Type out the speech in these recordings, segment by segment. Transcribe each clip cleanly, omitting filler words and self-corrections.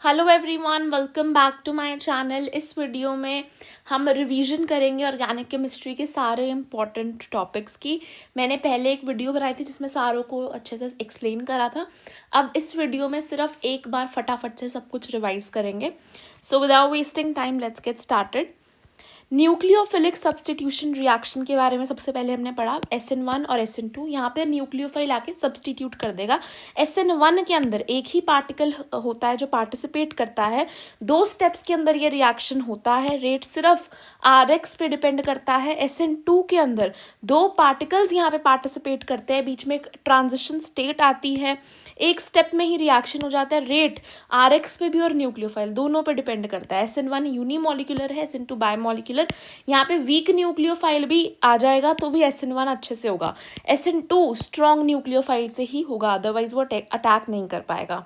Hello everyone, welcome back to my channel. इस video में हम रिवीजन करेंगे ऑर्गेनिक केमिस्ट्री के सारे इंपॉर्टेंट टॉपिक्स की। मैंने पहले एक वीडियो बनाई थी जिसमें सारों को अच्छे से एक्सप्लेन करा था। अब इस वीडियो में सिर्फ एक बार फटाफट से सब कुछ रिवाइज करेंगे। So without wasting time let's get started. Nucleophilic substitution reaction के बारे में सबसे पहले हमने पढ़ा SN1 और SN2। यहाँ पे न्यूक्लियोफाइल आके सब्सटीट्यूट कर देगा। SN1 के अंदर एक ही पार्टिकल होता है जो पार्टिसिपेट करता है। 2 स्टेप्स के अंदर ये रिएक्शन होता है। रेट सिर्फ RX पे डिपेंड करता है। SN2 के अंदर 2 पार्टिकल्स यहाँ पे पार्टिसिपेट करते हैं, बीच में एक ट्रांजिशन स्टेट आती है, एक स्टेप में ही रिएक्शन हो जाता है। रेट RX पे भी और न्यूक्लियोफाइल दोनों पे डिपेंड करता है। SN1 यूनिमोलिकुलर है, SN2 बायमोलिकुलर। यहाँ पे वीक न्यूक्लियोफाइल भी आ जाएगा तो भी SN1 अच्छे से होगा। SN2 स्ट्रॉन्ग न्यूक्लियोफाइल से ही होगा, अदरवाइज वो अटैक नहीं कर पाएगा।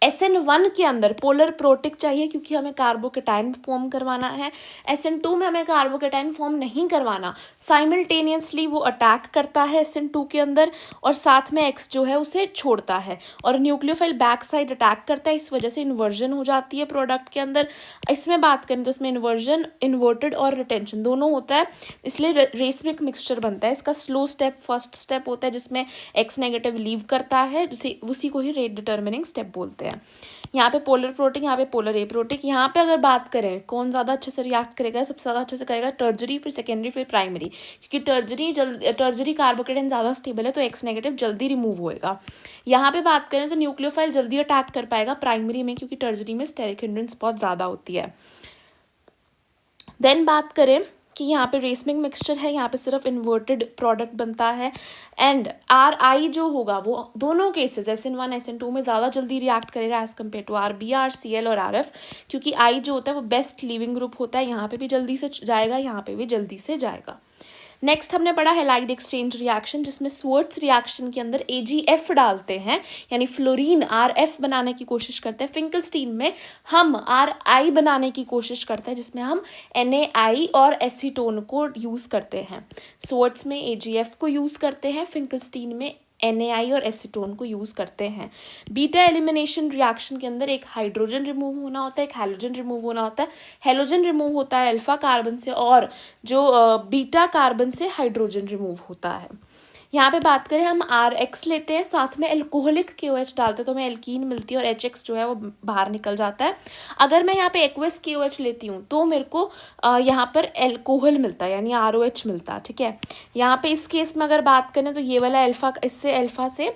SN1 के अंदर पोलर प्रोटिक चाहिए क्योंकि हमें कार्बोकेटाइन फॉर्म करवाना है। SN2 में हमें कार्बोकेटाइन फॉर्म नहीं करवाना, साइमल्टेनियसली वो अटैक करता है SN2 के अंदर और साथ में X जो है उसे छोड़ता है और न्यूक्लियोफाइल बैक साइड अटैक करता है। इस वजह से इन्वर्जन हो जाती है प्रोडक्ट के अंदर। इसमें बात करें तो इसमें इन्वर्जन, इन्वर्टेड और रिटेंशन दोनों होता है, इसलिए रेसमिक मिक्सचर बनता है। इसका स्लो स्टेप फर्स्ट स्टेप होता है जिसमें X नेगेटिव लीव करता है, जिसे उसी को ही रेट डिटर्मिनिंग स्टेप बोलते हैं। यहाँ पे पोलर प्रोटिक, यहाँ पे पोलर एप्रोटिक। यहाँ पे अगर बात करें कौन ज़्यादा अच्छे से रिएक्ट करेगा, सबसे ज़्यादा अच्छे से करेगा टर्जरी, फिर सेकेंडरी, फिर प्राइमरी, क्योंकि टर्जरी कार्बोकेटाइन ज़्यादा स्टेबल है तो X नेगेटिव जल्दी रिमूव होएगा। यहाँ पे बात करें तो न्यूक्लियोफाइल जल्दी अटैक कर पाएगा प्राइमरी में, क्योंकि टर्जरी में स्टेरिक हिंड्रेंस बहुत ज़्यादा होती है। देन बात करें कि यहाँ पे रेसमिक मिक्सचर है, यहाँ पे सिर्फ इन्वर्टेड प्रोडक्ट बनता है। एंड RI जो होगा वो दोनों केसेस SN1 SN2 में ज़्यादा जल्दी रिएक्ट करेगा as compare to RB, RCl और RF, क्योंकि I जो होता है वो बेस्ट लीविंग ग्रुप होता है। यहाँ पे भी जल्दी से जाएगा, यहाँ पे भी जल्दी से जाएगा। नेक्स्ट हमने पढ़ा हैलाइड एक्सचेंज रिएक्शन, जिसमें स्वर्ट्स रिएक्शन के अंदर AgF डालते हैं, यानी फ्लोरीन RF बनाने की कोशिश करते हैं। फिंकलस्टीन में हम RI बनाने की कोशिश करते हैं, जिसमें हम NaI और एसीटोन को यूज़ करते हैं। स्वर्ट्स में AgF को यूज़ करते हैं, फिंकलस्टीन में NaI और एसीटोन को यूज़ करते हैं। बीटा एलिमिनेशन रिएक्शन के अंदर एक हाइड्रोजन रिमूव होना होता है, एक हैलोजन रिमूव होना होता है। हैलोजन रिमूव होता है अल्फा कार्बन से और जो बीटा कार्बन से हाइड्रोजन रिमूव होता है। यहाँ पे बात करें हम RX लेते हैं, साथ में एल्कोहलिक KOH डालते हैं तो हमें एल्कीन मिलती है और HX जो है वो बाहर निकल जाता है। अगर मैं यहाँ पे एक्वस KOH लेती हूँ तो मेरे को यहाँ पर एल्कोहल मिलता है, यानी ROH मिलता है। ठीक है, यहाँ पे इस केस में अगर बात करें तो ये वाला अल्फा, इससे अल्फा से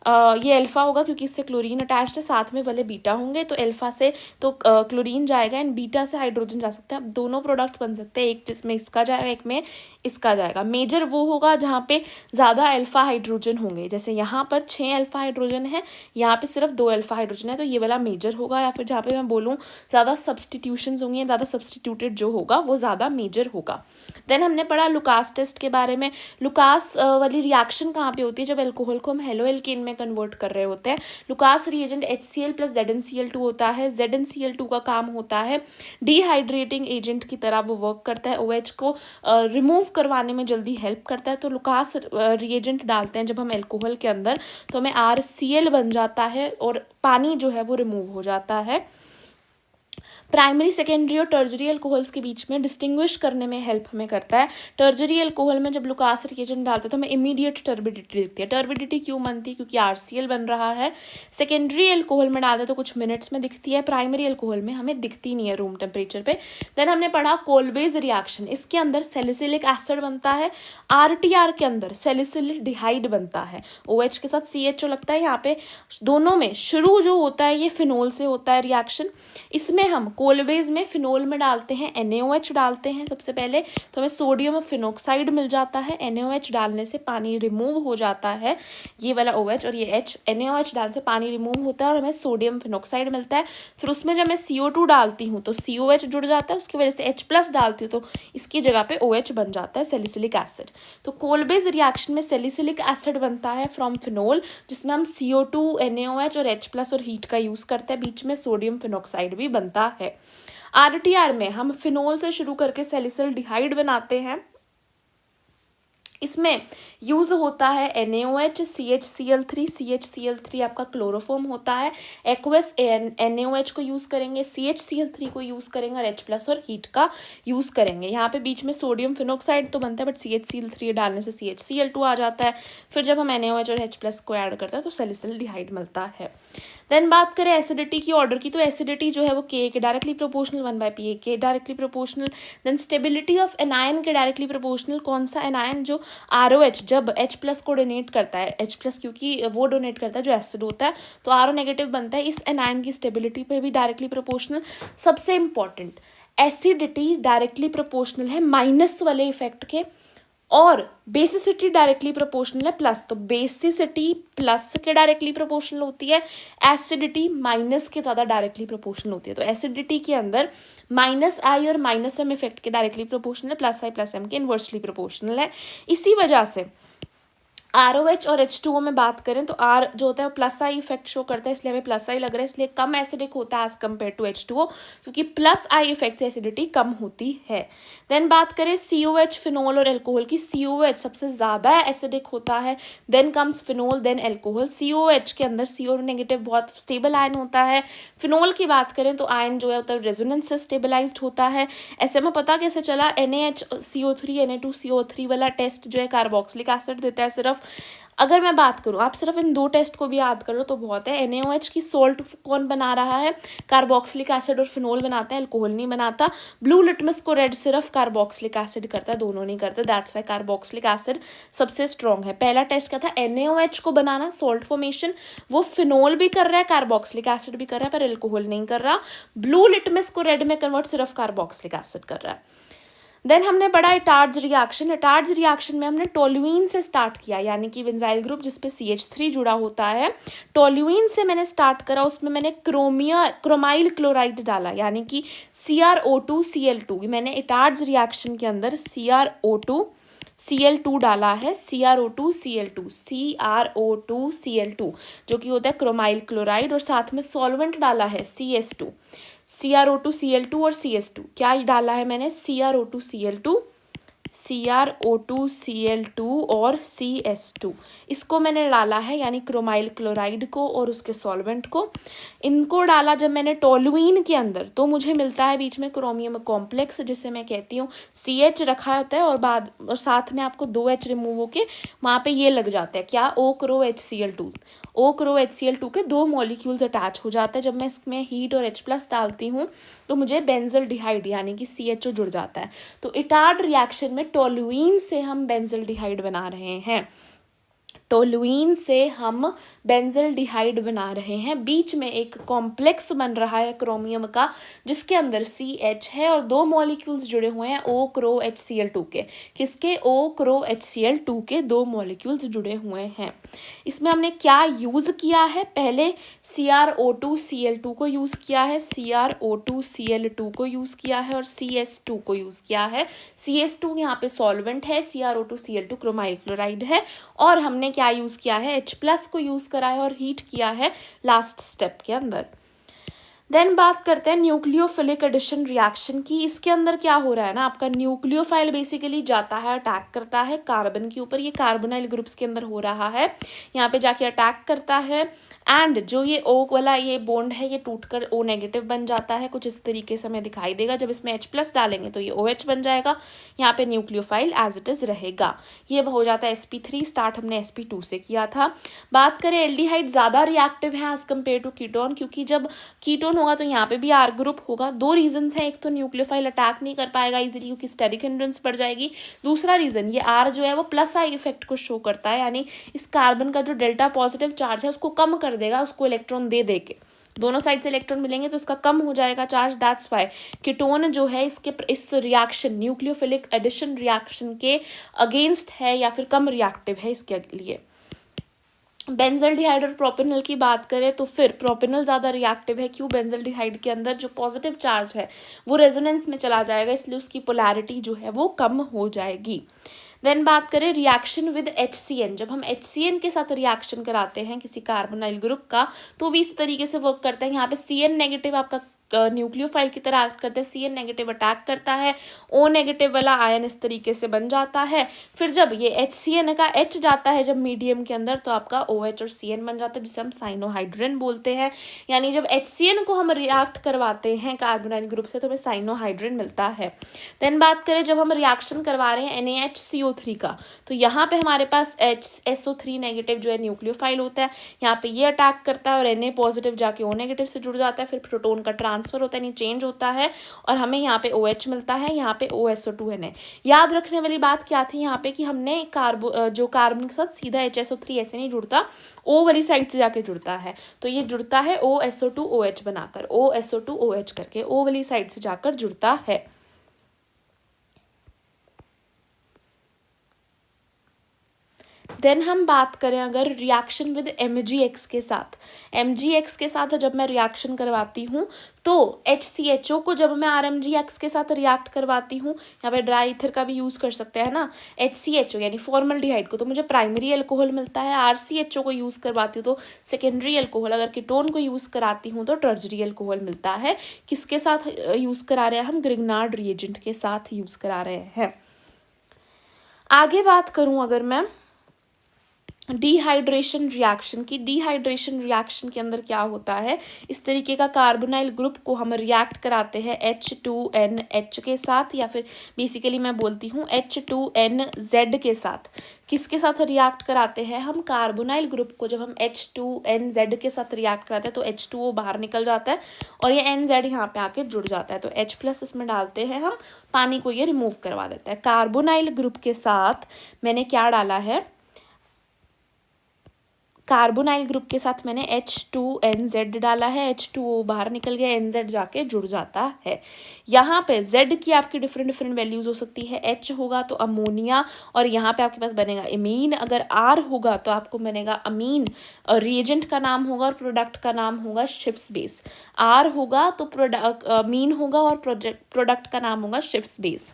ये अल्फा होगा क्योंकि इससे क्लोरीन अटैच्ड है, साथ में वाले बीटा होंगे तो अल्फा से तो क्लोरीन जाएगा एंड बीटा से हाइड्रोजन जा सकता है। अब दोनों प्रोडक्ट्स बन सकते हैं, एक जिसमें इसका जाएगा, एक में इसका जाएगा। मेजर वो होगा जहाँ पे ज़्यादा अल्फा हाइड्रोजन होंगे, जैसे यहाँ पर 6 अल्फा हाइड्रोजन है, यहाँ पे सिर्फ 2 अल्फा हाइड्रोजन है, तो ये वाला मेजर होगा। या फिर जहाँ पे मैं बोलूँ ज़्यादा सब्सटीट्यूशंस होंगी, ज़्यादा सब्सटीट्यूटेड जो होगा वो ज़्यादा मेजर होगा। देन हमने पढ़ा लुकास टेस्ट के बारे में। लुकास वाली रिएक्शन कहाँ पे होती है, जब एल्कोहल को हम हेलो एल्केन में कन्वर्ट कर रहे होते हैं। Lucas reagent HCl plus ZnCl2 होता है। ZnCl2 का काम होता है डिहाइड्रेटिंग एजेंट की तरह वो वर्क करता है, OH को रिमूव करवाने में जल्दी हेल्प करता है। तो लुकास रिएजेंट डालते हैं जब हम एल्कोहल के अंदर तो हमें RCl बन जाता है और पानी जो है वो रिमूव हो जाता है। प्राइमरी, सेकेंडरी और टर्जरी अल्कोहल्स के बीच में डिस्टिंग्विश करने में हेल्प हमें करता है। टर्जरी अल्कोहल में जब लुकास रिएजेंट डालते हैं तो हमें इमीडिएट टर्बिडिटी दिखती है। टर्बिडिटी क्यों बनती है, क्योंकि RCl बन रहा है। सेकेंडरी अल्कोहल में डालते तो कुछ मिनट्स में दिखती है, प्राइमरी अल्कोहल में हमें दिखती नहीं है रूम टेम्परेचर पे। देन हमने पढ़ा कोलबेज रिएक्शन, इसके अंदर सैलिसिलिक एसिड बनता है। RTR के अंदर सैलिसिलिक डिहाइड बनता है, OH के साथ CHO लगता है। यहाँ पे दोनों में शुरू जो होता है ये फिनोल से होता है रिएक्शन। इसमें हम कोलबेज में फिनोल में डालते हैं NaOH डालते हैं सबसे पहले, तो हमें सोडियम फिनोक्साइड मिल जाता है। NaOH डालने से पानी रिमूव हो जाता है, ये वाला OH और ये H। NaOH डालने से पानी रिमूव होता है और हमें सोडियम फिनोक्साइड मिलता है। फिर उसमें जब मैं CO2 डालती हूँ तो COH जुड़ जाता है, उसकी वजह से H+ डालती हूँ तो इसकी जगह पे OH बन जाता है, सैलिसिलिक एसिड। तो कोलबेज रिएक्शन में सैलिसिलिक एसिड बनता है फ्रॉम फिनोल, जिसमें हम CO2, NaOH और H+ और हीट का यूज़ करते हैं, बीच में सोडियम फिनोक्साइड भी बनता है। RTR में हम फिनोल से शुरू करके सैलिसिल डिहाइड बनाते हैं, इसमें यूज़ होता है NaOH, CHCl3, CHCl3 आपका क्लोरोफॉर्म होता है, एक्वस NaOH को यूज़ करेंगे, CHCl3 को यूज़ करेंगे और H+ और हीट का यूज़ करेंगे। यहाँ पे बीच में सोडियम फिनोक्साइड तो बनता है, बट CHCl3 डालने से CHCl2 आ जाता है। फिर जब हम NaOH और H+ को ऐड करते हैं तो सैलिसिलडिहाइड मिलता है। देन बात करें एसिडिटी की, ऑर्डर की, तो एसिडिटी जो है वो Ka के डायरेक्टली प्रोपोर्शनल, 1/Pa के directly proportional. Then stability of anion के डायरेक्टली प्रोपोर्शनल। कौन सा एनायन? जो ROH जब H+ को डोनेट करता है, H+ क्योंकि वो डोनेट करता है जो एसिड होता है, तो RO नेगेटिव बनता है। इस एनायन की स्टेबिलिटी पे भी डायरेक्टली प्रोपोर्शनल। सबसे इंपॉर्टेंट, एसिडिटी डायरेक्टली प्रोपोर्शनल है माइनस वाले इफेक्ट के, और बेसिसिटी डायरेक्टली प्रोपोर्शनल है प्लस। तो बेसिसिटी प्लस के डायरेक्टली प्रोपोर्शनल होती है, एसिडिटी माइनस के ज़्यादा डायरेक्टली प्रोपोर्शनल होती है। तो एसिडिटी के अंदर -I और -M इफेक्ट के डायरेक्टली प्रोपोर्शनल है, +I + M के इन्वर्सली प्रोपोर्शनल है। इसी वजह से ROH और H2O में बात करें तो R जो होता है वो +I इफेक्ट शो करता है, इसलिए हमें +I लग रहा है, इसलिए कम एसिडिक होता है एज कम्पेयर टू H2O, क्योंकि +I इफेक्ट से एसिडिटी कम होती है। देन बात करें COH, फिनोल और एल्कोहल की। COH सबसे ज़्यादा एसिडिक होता है, then comes phenol, then alcohol. COH के अंदर CO नेगेटिव बहुत स्टेबल आयन होता है। फिनोल की बात करें तो आयन जो है होता है रेजोनेंस से स्टेबलाइज्ड होता है। ऐसे में पता कैसे चला? NaHCO3 Na2CO3 वाला टेस्ट जो है कार्बोक्सिलिक एसिड देता है सिर्फ। अगर मैं बात करूँ, आप सिर्फ इन 2 टेस्ट को भी याद करो तो बहुत है। NaOH की सोल्ट कौन बना रहा है? कार्बोक्सिलिक एसिड और फिनोल बनाते हैं, अल्कोहल नहीं बनाता। ब्लू लिटमस को रेड सिर्फ कार्बोक्सिलिक एसिड करता है, दोनों नहीं करते। दैट्स वाई कार्बोक्सिलिक एसिड सबसे स्ट्रॉन्ग है। पहला टेस्ट क्या था? NaOH को बनाना, सोल्ट फॉर्मेशन। वो फिनोल भी कर रहा है, कार्बोक्सिलिक एसिड भी कर रहा है, पर अल्कोहल नहीं कर रहा। ब्लू लिटमस को रेड में कन्वर्ट सिर्फ कार्बोक्सिलिक एसिड कर रहा है। देन हमने पढ़ा इटार्ड्स रिएक्शन। इटार्ड्स रिएक्शन में हमने टोल्यूइन से स्टार्ट किया, यानी कि बेंजाइल ग्रुप जिसपे CH3 जुड़ा होता है, टोल्यूइन से मैंने स्टार्ट करा। उसमें मैंने क्रोमाइल क्लोराइड डाला, यानी कि CrO2Cl2। मैंने इटार्ड्स रिएक्शन के अंदर CrO2Cl2 डाला है, CrO2Cl2 जो कि होता है क्रोमाइल क्लोराइड, और साथ में सॉल्वेंट डाला है CS2, CrO2Cl2 और CS2। क्या डाला है मैंने? CrO2Cl2 और CS2, इसको मैंने डाला है, यानी क्रोमाइल क्लोराइड को और उसके सॉल्वेंट को। इनको डाला जब मैंने टोल्यूइन के अंदर, तो मुझे मिलता है बीच में क्रोमियम कॉम्प्लेक्स, जिसे मैं कहती हूँ CH रखा होता है, और साथ में आपको 2 H रिमूव होके वहाँ पे ये लग जाता है क्या? OCroHCl2। OCroHCl2 के 2 मॉलिक्यूल्स अटैच हो जाते हैं। जब मैं इसमें हीट और H+ डालती हूँ तो मुझे बेंजल्डिहाइड यानी कि CHO जुड़ जाता है। तो इटार्ड रिएक्शन में टोल्यूइन से हम बेंजल्डिहाइड बना रहे हैं, टोल्यूइन से हम बेंजल्डिहाइड बना रहे हैं। बीच में एक कॉम्प्लेक्स बन रहा है क्रोमियम का, जिसके अंदर CH है और 2 मॉलिक्यूल्स जुड़े हुए हैं OCroHCl2 के। किसके? OCroHCl2 के 2 मॉलिक्यूल्स जुड़े हुए हैं। इसमें हमने क्या यूज़ किया है? पहले CrO2Cl2 को यूज़ किया है, CrO2Cl2 को यूज़ किया है, और CS2 को यूज़ किया है। CS2 यहाँ पे सॉल्वेंट है, CrO2Cl2 क्रोमाइल क्लोराइड है, और हमने क्या यूज़ किया है? H+ को यूज़ करा है और हीट किया है लास्ट स्टेप के अंदर। देन बात करते हैं न्यूक्लियोफिलिक एडिशन रिएक्शन की। इसके अंदर क्या हो रहा है ना, आपका न्यूक्लियोफाइल बेसिकली जाता है, अटैक करता है कार्बन के ऊपर। ये कार्बोनाइल ग्रुप्स के अंदर हो रहा है, यहाँ पे जाके अटैक करता है, एंड जो ये O वाला ये बॉन्ड है ये टूटकर O नेगेटिव बन जाता है। कुछ इस तरीके से हमें दिखाई देगा। जब इसमें H+ डालेंगे तो ये OH बन जाएगा, यहाँ पे न्यूक्लियोफाइल एज इट इज़ रहेगा। ये हो जाता है sp3। स्टार्ट हमने sp2 से किया था। बात करें एल्डिहाइड ज़्यादा रिएक्टिव है एज कम्पेयर टू कीटोन, क्योंकि जब कीटोन होगा तो यहाँ पे भी R ग्रुप होगा। 2 रीजंस हैं, एक तो न्यूक्लियोफाइल अटैक नहीं कर पाएगा इजीली क्योंकि स्टेरिक हिंड्रेंस बढ़ जाएगी। दूसरा रीजन ये R जो है वो +I इफेक्ट को शो करता है, यानी इस कार्बन का जो डेल्टा पॉजिटिव चार्ज है उसको कम कर देगा, उसको इलेक्ट्रॉन दे दे के। दोनों साइड से इलेक्ट्रॉन मिलेंगे तो इसका कम हो जाएगा चार्ज। दैट्स वाई कीटोन जो है इस रिएक्शन न्यूक्लियोफिलिक एडिशन रिएक्शन के अगेंस्ट है या फिर कम रिएक्टिव है इसके लिए। बेंजल्डिहाइड और प्रोपेनॉल की बात करें तो फिर प्रोपेनॉल ज़्यादा रिएक्टिव है। क्यों? बेंजल्डिहाइड के अंदर जो पॉजिटिव चार्ज है वो रेजोनेंस में चला जाएगा, इसलिए उसकी पोलैरिटी जो है वो कम हो जाएगी। देन बात करें रिएक्शन विद HCN। जब हम HCN के साथ रिएक्शन कराते हैं किसी कार्बोनाइल ग्रुप का तो भी इस तरीके से वर्क करता है। यहाँ पे CN नेगेटिव आपका न्यूक्लियोफाइल की तरह एक्ट करते हैं, Cn नेगेटिव अटैक करता है, O नेगेटिव वाला आयन इस तरीके से बन जाता है। फिर जब ये HCN का H जाता है जब मीडियम के अंदर, तो आपका OH और Cn बन जाता है, जिसे हम साइनोहाइड्रिन बोलते हैं। यानी जब HCN को हम रिएक्ट करवाते हैं कार्बोनाइल ग्रुप से तो हमें साइनोहाइड्रिन मिलता है। देन बात करें जब हम रिएक्शन करवा रहे हैं NaHCO3 का, तो यहाँ पे हमारे पास SO3 नेगेटिव जो है न्यूक्लियोफाइल होता है, यहाँ पे ये अटैक करता है और Na पॉजिटिव जाके O नेगेटिव से जुड़ जाता है, फिर प्रोटोन का ट्रांसफर होता है, यानी चेंज होता है, और हमें यहाँ पे OH मिलता है, यहाँ पे OSO2 है। याद रखने वाली बात क्या थी यहाँ पे कि हमने जो कार्बन के साथ सीधा HSO3 ऐसे नहीं जुड़ता, O वाली साइड से जाके जुड़ता है, तो ये जुड़ता है OSO2OH बनाकर, OSO2OH करके O वाली साइड से जाकर जुड़ता है। देन हम बात करें अगर रिएक्शन विद MgX के साथ, MgX के साथ जब मैं रिएक्शन करवाती हूँ तो HCHO को जब मैं RMgX के साथ रिएक्ट करवाती हूँ, यहाँ पे ड्राई ईथर का भी यूज़ कर सकते हैं ना, HCHO यानी फॉर्मल्डिहाइड को, तो मुझे प्राइमरी अल्कोहल मिलता है। RCHO को यूज़ करवाती हूँ तो सेकेंडरी अल्कोहल, अगर कीटोन को यूज़ कराती हूँ तो टर्जरी अल्कोहल मिलता है। किसके साथ यूज़ करा रहे हैं हम? ग्रिग्नार्ड रिएजेंट के साथ यूज़ करा रहे हैं। आगे बात करूँ अगर मैं डिहाइड्रेशन रिएक्शन की, डिहाइड्रेशन रिएक्शन के अंदर क्या होता है, इस तरीके का कार्बोनाइल ग्रुप को हम रिएक्ट कराते हैं H2NH के साथ, या फिर बेसिकली मैं बोलती हूँ H2NZ के साथ। किसके साथ रिएक्ट कराते हैं हम? कार्बोनाइल ग्रुप को जब हम H2NZ के साथ रिएक्ट कराते हैं तो H2O बाहर निकल जाता है और ये NZ यहाँ पे आके जुड़ जाता है, तो H+ इसमें डालते हैं हम, पानी को ये रिमूव करवा देता है। कार्बोनाइल ग्रुप के साथ मैंने क्या डाला है? कार्बोनाइल ग्रुप के साथ मैंने H2NZ डाला है, H2O बाहर निकल गया, NZ जाके जुड़ जाता है। यहाँ पे Z की आपकी डिफरेंट डिफरेंट वैल्यूज हो सकती है। H होगा तो अमोनिया, और यहाँ पे आपके पास बनेगा इमीन। अगर R होगा तो आपको बनेगा अमीन, रिएजेंट का नाम होगा और प्रोडक्ट का नाम होगा शिफ्स बेस। R होगा तो अमीन होगा और प्रोडक्ट का नाम होगा शिफ्स बेस।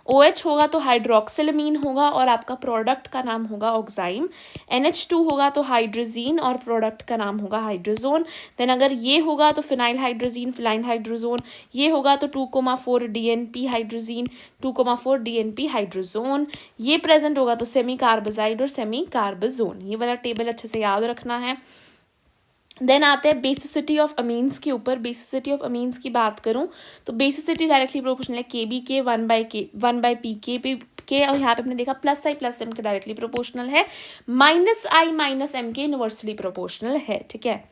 OH होगा तो हाइड्रोक्सिलमीन होगा और आपका प्रोडक्ट का नाम होगा ऑक्साइम। NH2 होगा तो हाइड्रोजीन और प्रोडक्ट का नाम होगा हाइड्रोजोन। देन अगर ये होगा तो फिनाइल हाइड्रोजीन, फिनाइल हाइड्रोजोन। ये होगा तो 2,4 DNP हाइड्रोजीन, 2,4 DNP हाइड्रोजोन। ये प्रेजेंट होगा तो सेमी कार्बोजाइड और सेमी कार्बोजोन। ये वाला टेबल अच्छे से याद रखना है। देन आते हैं बेसिसिटी ऑफ अमीन्स के ऊपर। बेसिसिटी ऑफ अमीन्स की बात करूं तो बेसिसिटी डायरेक्टली प्रोपोर्शनल है KB के 1/PK के, और यहाँ पे हमने देखा +I+M के डायरेक्टली प्रोपोर्शनल है, -I-M के इनवर्सली प्रोपोर्शनल है। ठीक है,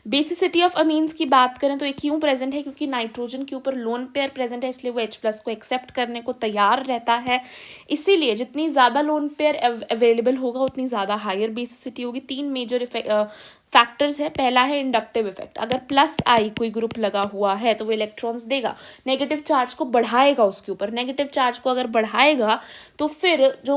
बेसिसिटी ऑफ अमीन्स की बात करें तो ये क्यों प्रेजेंट है? क्योंकि नाइट्रोजन के ऊपर लोन पेयर प्रेजेंट है, इसलिए वो H+ को एक्सेप्ट करने को तैयार रहता है। इसीलिए जितनी ज़्यादा लोन पेयर अवेलेबल होगा उतनी ज़्यादा हायर बेसिसिटी होगी। 3 मेजर फैक्टर्स है। पहला है इंडक्टिव इफेक्ट, अगर +I कोई ग्रुप लगा हुआ है तो वो इलेक्ट्रॉन्स देगा, नेगेटिव चार्ज को बढ़ाएगा उसके ऊपर। नेगेटिव चार्ज को अगर बढ़ाएगा तो फिर जो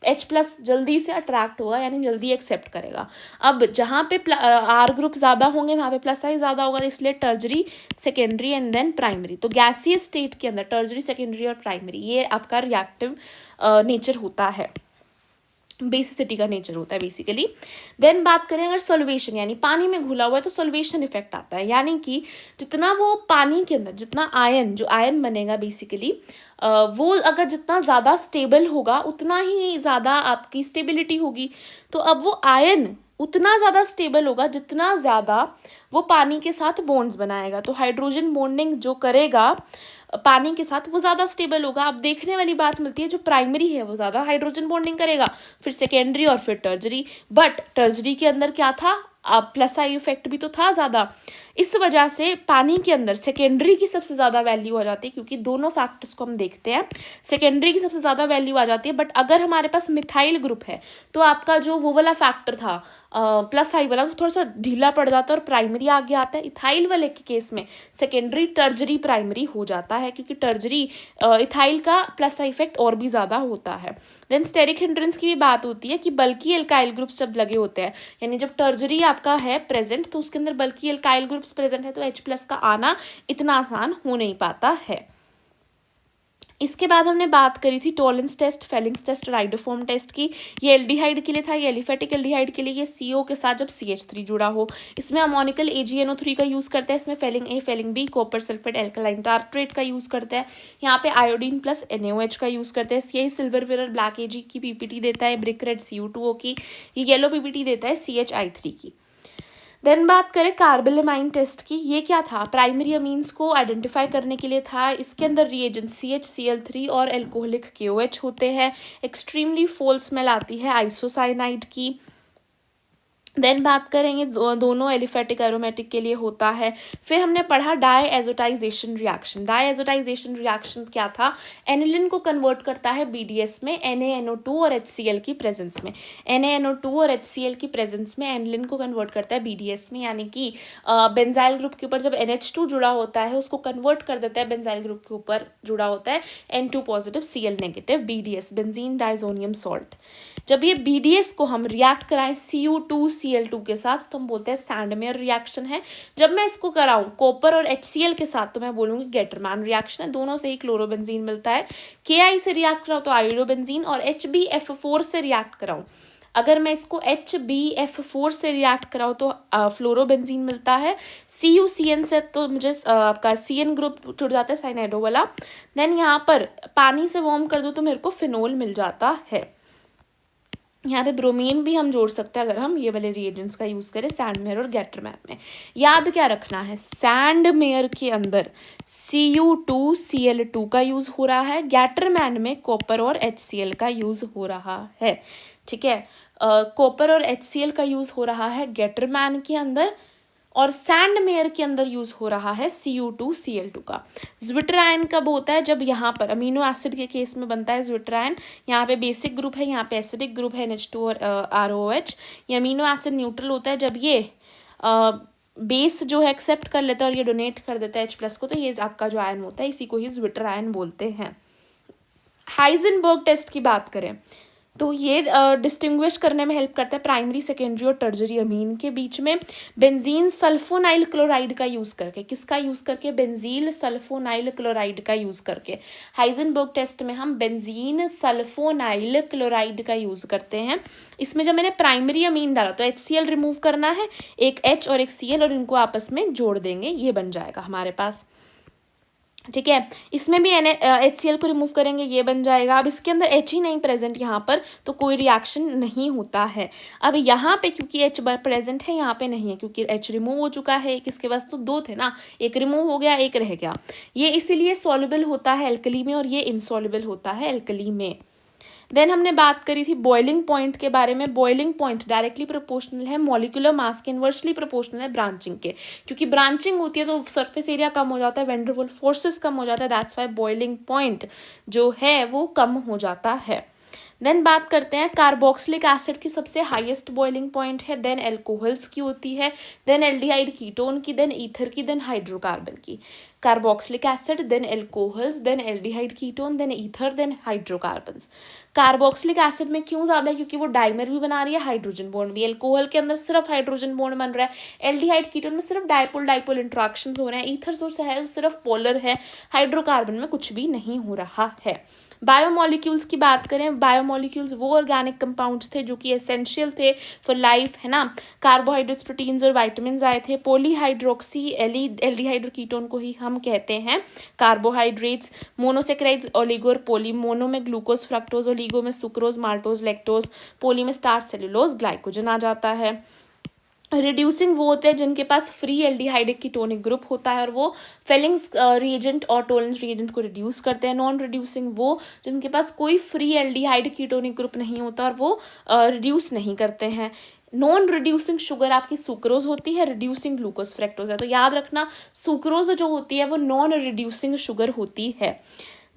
H+ जल्दी से अट्रैक्ट होगा, यानी जल्दी एक्सेप्ट करेगा। अब जहाँ पे R ग्रुप ज़्यादा होंगे वहाँ पे +I ज़्यादा होगा, इसलिए tertiary, secondary and then primary. तो गैसियस स्टेट के अंदर टर्जरी, सेकेंडरी और प्राइमरी, ये आपका रिएक्टिव नेचर होता है, बेसिसिटी का नेचर होता है बेसिकली। देन बात करें अगर सॉल्वेशन, यानी पानी में घुला हुआ है तो सॉल्वेशन इफेक्ट आता है, यानी कि जितना वो पानी के अंदर जितना आयन, जो आयन बनेगा बेसिकली वो अगर जितना ज़्यादा स्टेबल होगा उतना ही ज़्यादा आपकी स्टेबिलिटी होगी। तो अब वो आयन उतना ज़्यादा स्टेबल होगा जितना ज़्यादा वो पानी के साथ बॉन्ड्स बनाएगा। तो हाइड्रोजन बॉन्डिंग जो करेगा पानी के साथ वो ज़्यादा स्टेबल होगा। अब देखने वाली बात मिलती है जो प्राइमरी है वो ज़्यादा हाइड्रोजन बॉन्डिंग करेगा, फिर सेकेंडरी और फिर टर्जरी। बट टर्जरी के अंदर क्या था? +I इफेक्ट भी तो था ज़्यादा। इस वजह से पानी के अंदर सेकेंडरी की सबसे ज़्यादा वैल्यू आ जाती है, क्योंकि दोनों फैक्टर्स को हम देखते हैं, सेकेंडरी की सबसे ज़्यादा वैल्यू आ जाती है। बट अगर हमारे पास मिथाइल ग्रुप है तो आपका जो वो वाला फैक्टर था +I वाला, तो थोड़ा सा ढीला पड़ जाता है और प्राइमरी आगे आता है। इथाइल वाले के केस में सेकेंडरी टर्जरी प्राइमरी हो जाता है, क्योंकि टर्जरी इथाइल का +I इफेक्ट और भी ज़्यादा होता है। देन स्टेरिक हिंड्रेंस की भी बात होती है कि बल्कि एल्काइल ग्रुप्स जब लगे होते हैं, यानी जब टर्जरी आपका है प्रेजेंट तो उसके अंदर बल्कि एल्काइल ग्रुप्स प्रेजेंट है, तो H+ का आना इतना आसान हो नहीं पाता है। इसके बाद हमने बात करी थी Tollens test, Fehling's test, iodoform test की। ये एल्डिहाइड के लिए था, ये एलिफेटिक एल्डिहाइड के लिए, ये CO के साथ जब CH3 जुड़ा हो। इसमें अमोनिकल AgNO3 का यूज़ करते हैं, इसमें Fehling A, Fehling B, copper sulphate alkaline tartrate का यूज़ करते हैं। यहाँ पे आयोडीन प्लस NaOH का यूज़ करते हैं। यही सिल्वर मिरर ब्लैक Ag की PPT देता है, ब्रिक रेड CU2O की, ये येलो PPT देता है CHI3 की। देन बात करें कार्बेलेमाइन टेस्ट की। ये क्या था, प्राइमरी अमीन्स को आइडेंटिफाई करने के लिए था। इसके अंदर रिएजेंट CHCl3 और एल्कोहलिक KOH होते हैं। एक्सट्रीमली फोल स्मेल आती है आइसोसाइनाइड की। देन बात करेंगे दोनों एलिफेटिक एरोमेटिक के लिए होता है। फिर हमने पढ़ा डायएजोटाइजेशन रिएक्शन। डायएजोटाइजेशन रिएक्शन क्या था, एनिलिन को कन्वर्ट करता है BDS में NaNO2 और HCl की प्रेजेंस में। NaNO2 और HCl की प्रेजेंस में एनिलिन को कन्वर्ट करता है BDS में, यानी कि बेंजाइल ग्रुप के ऊपर जब NH2 जुड़ा होता है उसको कन्वर्ट कर देता है बेंजाइल ग्रुप के ऊपर जुड़ा होता है N2 positive Cl negative BDS, benzene diazonium salt. जब ये BDS को हम रिएक्ट कराएं CU2Cl2 के साथ तो हम बोलते हैं सैंडमेयर रिएक्शन है। जब मैं इसको कराऊं कॉपर और HCl के साथ तो मैं बोलूँगी गेटरमैन रिएक्शन है। दोनों से ही क्लोरोबेंजीन मिलता है। Ki से रिएक्ट कराऊँ तो आयोडोबेंजीन, और HbF4 से रिएक्ट कराऊँ, अगर मैं इसको HbF4 से रिएक्ट कराऊँ तो फ्लोरोबेंजीन मिलता है। CuCN से तो मुझे आपका CN ग्रुप जुड़ जाता है साइनाइडो वाला। देन यहाँ पर पानी से वार्म कर दो तो मेरे को फिनोल मिल जाता है। यहाँ पे ब्रोमीन भी हम जोड़ सकते हैं अगर हम ये वाले रिएजेंट्स का यूज़ करें सैंडमेयर और गेटरमैन में। याद क्या रखना है, सैंडमेयर के अंदर Cu2Cl2 का यूज़ हो रहा है, गेटरमैन में कॉपर और HCl का यूज़ हो रहा है। ठीक है, कॉपर और HCl का यूज़ हो रहा है गेटरमैन के अंदर, और सैंडमेयर के अंदर यूज़ हो रहा है Cu2Cl2 का। ज्विटरायन कब होता है, जब यहाँ पर अमीनो एसिड के केस में बनता है ज्विटरायन। यहाँ पे बेसिक ग्रुप है, यहाँ पे एसिडिक ग्रुप है NH2 और ROH। ये अमीनो एसिड न्यूट्रल होता है जब ये बेस जो है एक्सेप्ट कर लेता है और ये डोनेट कर देता है H+ को, तो ये आपका जो आयन होता है इसी को ही ज्विटरायन बोलते हैं। हाइजेनबर्ग टेस्ट की बात करें तो ये डिस्टिंग्विश करने में हेल्प करता है प्राइमरी, सेकेंडरी और टर्जरी अमीन के बीच में। बेंजीन सल्फोनाइल क्लोराइड का यूज़ करके, किसका यूज़ करके, बेंजील सल्फोनाइल क्लोराइड का यूज़ करके। हाइजेनबर्ग टेस्ट में हम बेंजीन सल्फोनाइल क्लोराइड का यूज़ करते हैं। इसमें जब मैंने प्राइमरी अमीन डाला तो HCl रिमूव करना है, एक H और एक Cl, और इनको आपस में जोड़ देंगे, ये बन जाएगा हमारे पास। ठीक है, इसमें भी HCl को रिमूव करेंगे, ये बन जाएगा। अब इसके अंदर H ही नहीं प्रेजेंट यहाँ पर, तो कोई रिएक्शन नहीं होता है। अब यहाँ पे क्योंकि H प्रेजेंट है, यहाँ पे नहीं है क्योंकि H रिमूव हो चुका है। किसके पास, तो दो थे ना, एक रिमूव हो गया, एक रह गया। ये इसीलिए सॉल्युबल होता है एल्कली में और ये इनसॉल्युबल होता है एल्कली में। देन हमने बात करी थी बॉइलिंग पॉइंट के बारे में। बॉइलिंग पॉइंट डायरेक्टली प्रोपोर्शनल है मॉलिक्यूलर मास के, इन्वर्सली प्रोपोर्शनल है ब्रांचिंग के। क्योंकि ब्रांचिंग होती है तो सरफेस एरिया कम हो जाता है, वैन डर वाल्स फोर्सेस कम हो जाता है, दैट्स वाई बॉइलिंग पॉइंट जो है वो कम हो जाता है। देन बात करते हैं कार्बोक्सिलिक एसिड की, सबसे हाईएस्ट बॉइलिंग पॉइंट है। देन एल्कोहल्स की होती है, देन एल्डिहाइड कीटोन की, देन ईथर की, देन हाइड्रोकार्बन की। Carboxylic acid, then alcohols, then aldehyde ketone, then ether, then hydrocarbons. Carboxylic acid में क्यों ज़्यादा है, क्योंकि वो डाइमर भी बना रही है, हाइड्रोजन बॉन्ड भी। एल्कोहल के अंदर सिर्फ हाइड्रोजन बॉन्ड बन रहा है। एल्डिहाइड कीटोन में सिर्फ डाइपोल डाइपोल इंट्रैक्शंस हो रहे हैं। ईथर जो है सिर्फ पोलर है। हाइड्रोकार्बन में कुछ भी नहीं हो रहा है। बायोमोलिक्यूल्स की बात करें, बायोमोलिक्यूल्स वो ऑर्गेनिक कंपाउंड्स थे जो कि एसेंशियल थे फॉर लाइफ, है ना। कार्बोहाइड्रेट्स, प्रोटीन्स और वाइटामिन आए थे। पॉलीहाइड्रोक्सी एल्डिहाइड कीटोन को ही हम कहते हैं कार्बोहाइड्रेट्स। मोनोसेक्राइड्स, ओलिगो और पॉली। मोनो में ग्लूकोज फ्रक्टोज, ओलिगो में सुक्रोज माल्टोज लैक्टोज, पॉली में स्टार्च सेलुलोज ग्लाइकोजन आ जाता है। रिड्यूसिंग वो होते हैं जिनके पास फ्री एल्डिहाइडिक कीटोनिक ग्रुप होता है और वो फेलिंग्स रिएजेंट और टोलेंस रिएजेंट को रिड्यूस करते हैं। नॉन रिड्यूसिंग वो जिनके पास कोई फ्री एल्डिहाइड कीटोनिक ग्रुप नहीं होता और वो रिड्यूस नहीं करते हैं। नॉन रिड्यूसिंग शुगर आपकी सुक्रोज होती है, रिड्यूसिंग ग्लूकोज फ्रैक्टोज है। तो याद रखना सुक्रोज जो होती है वो नॉन रिड्यूसिंग शुगर होती है।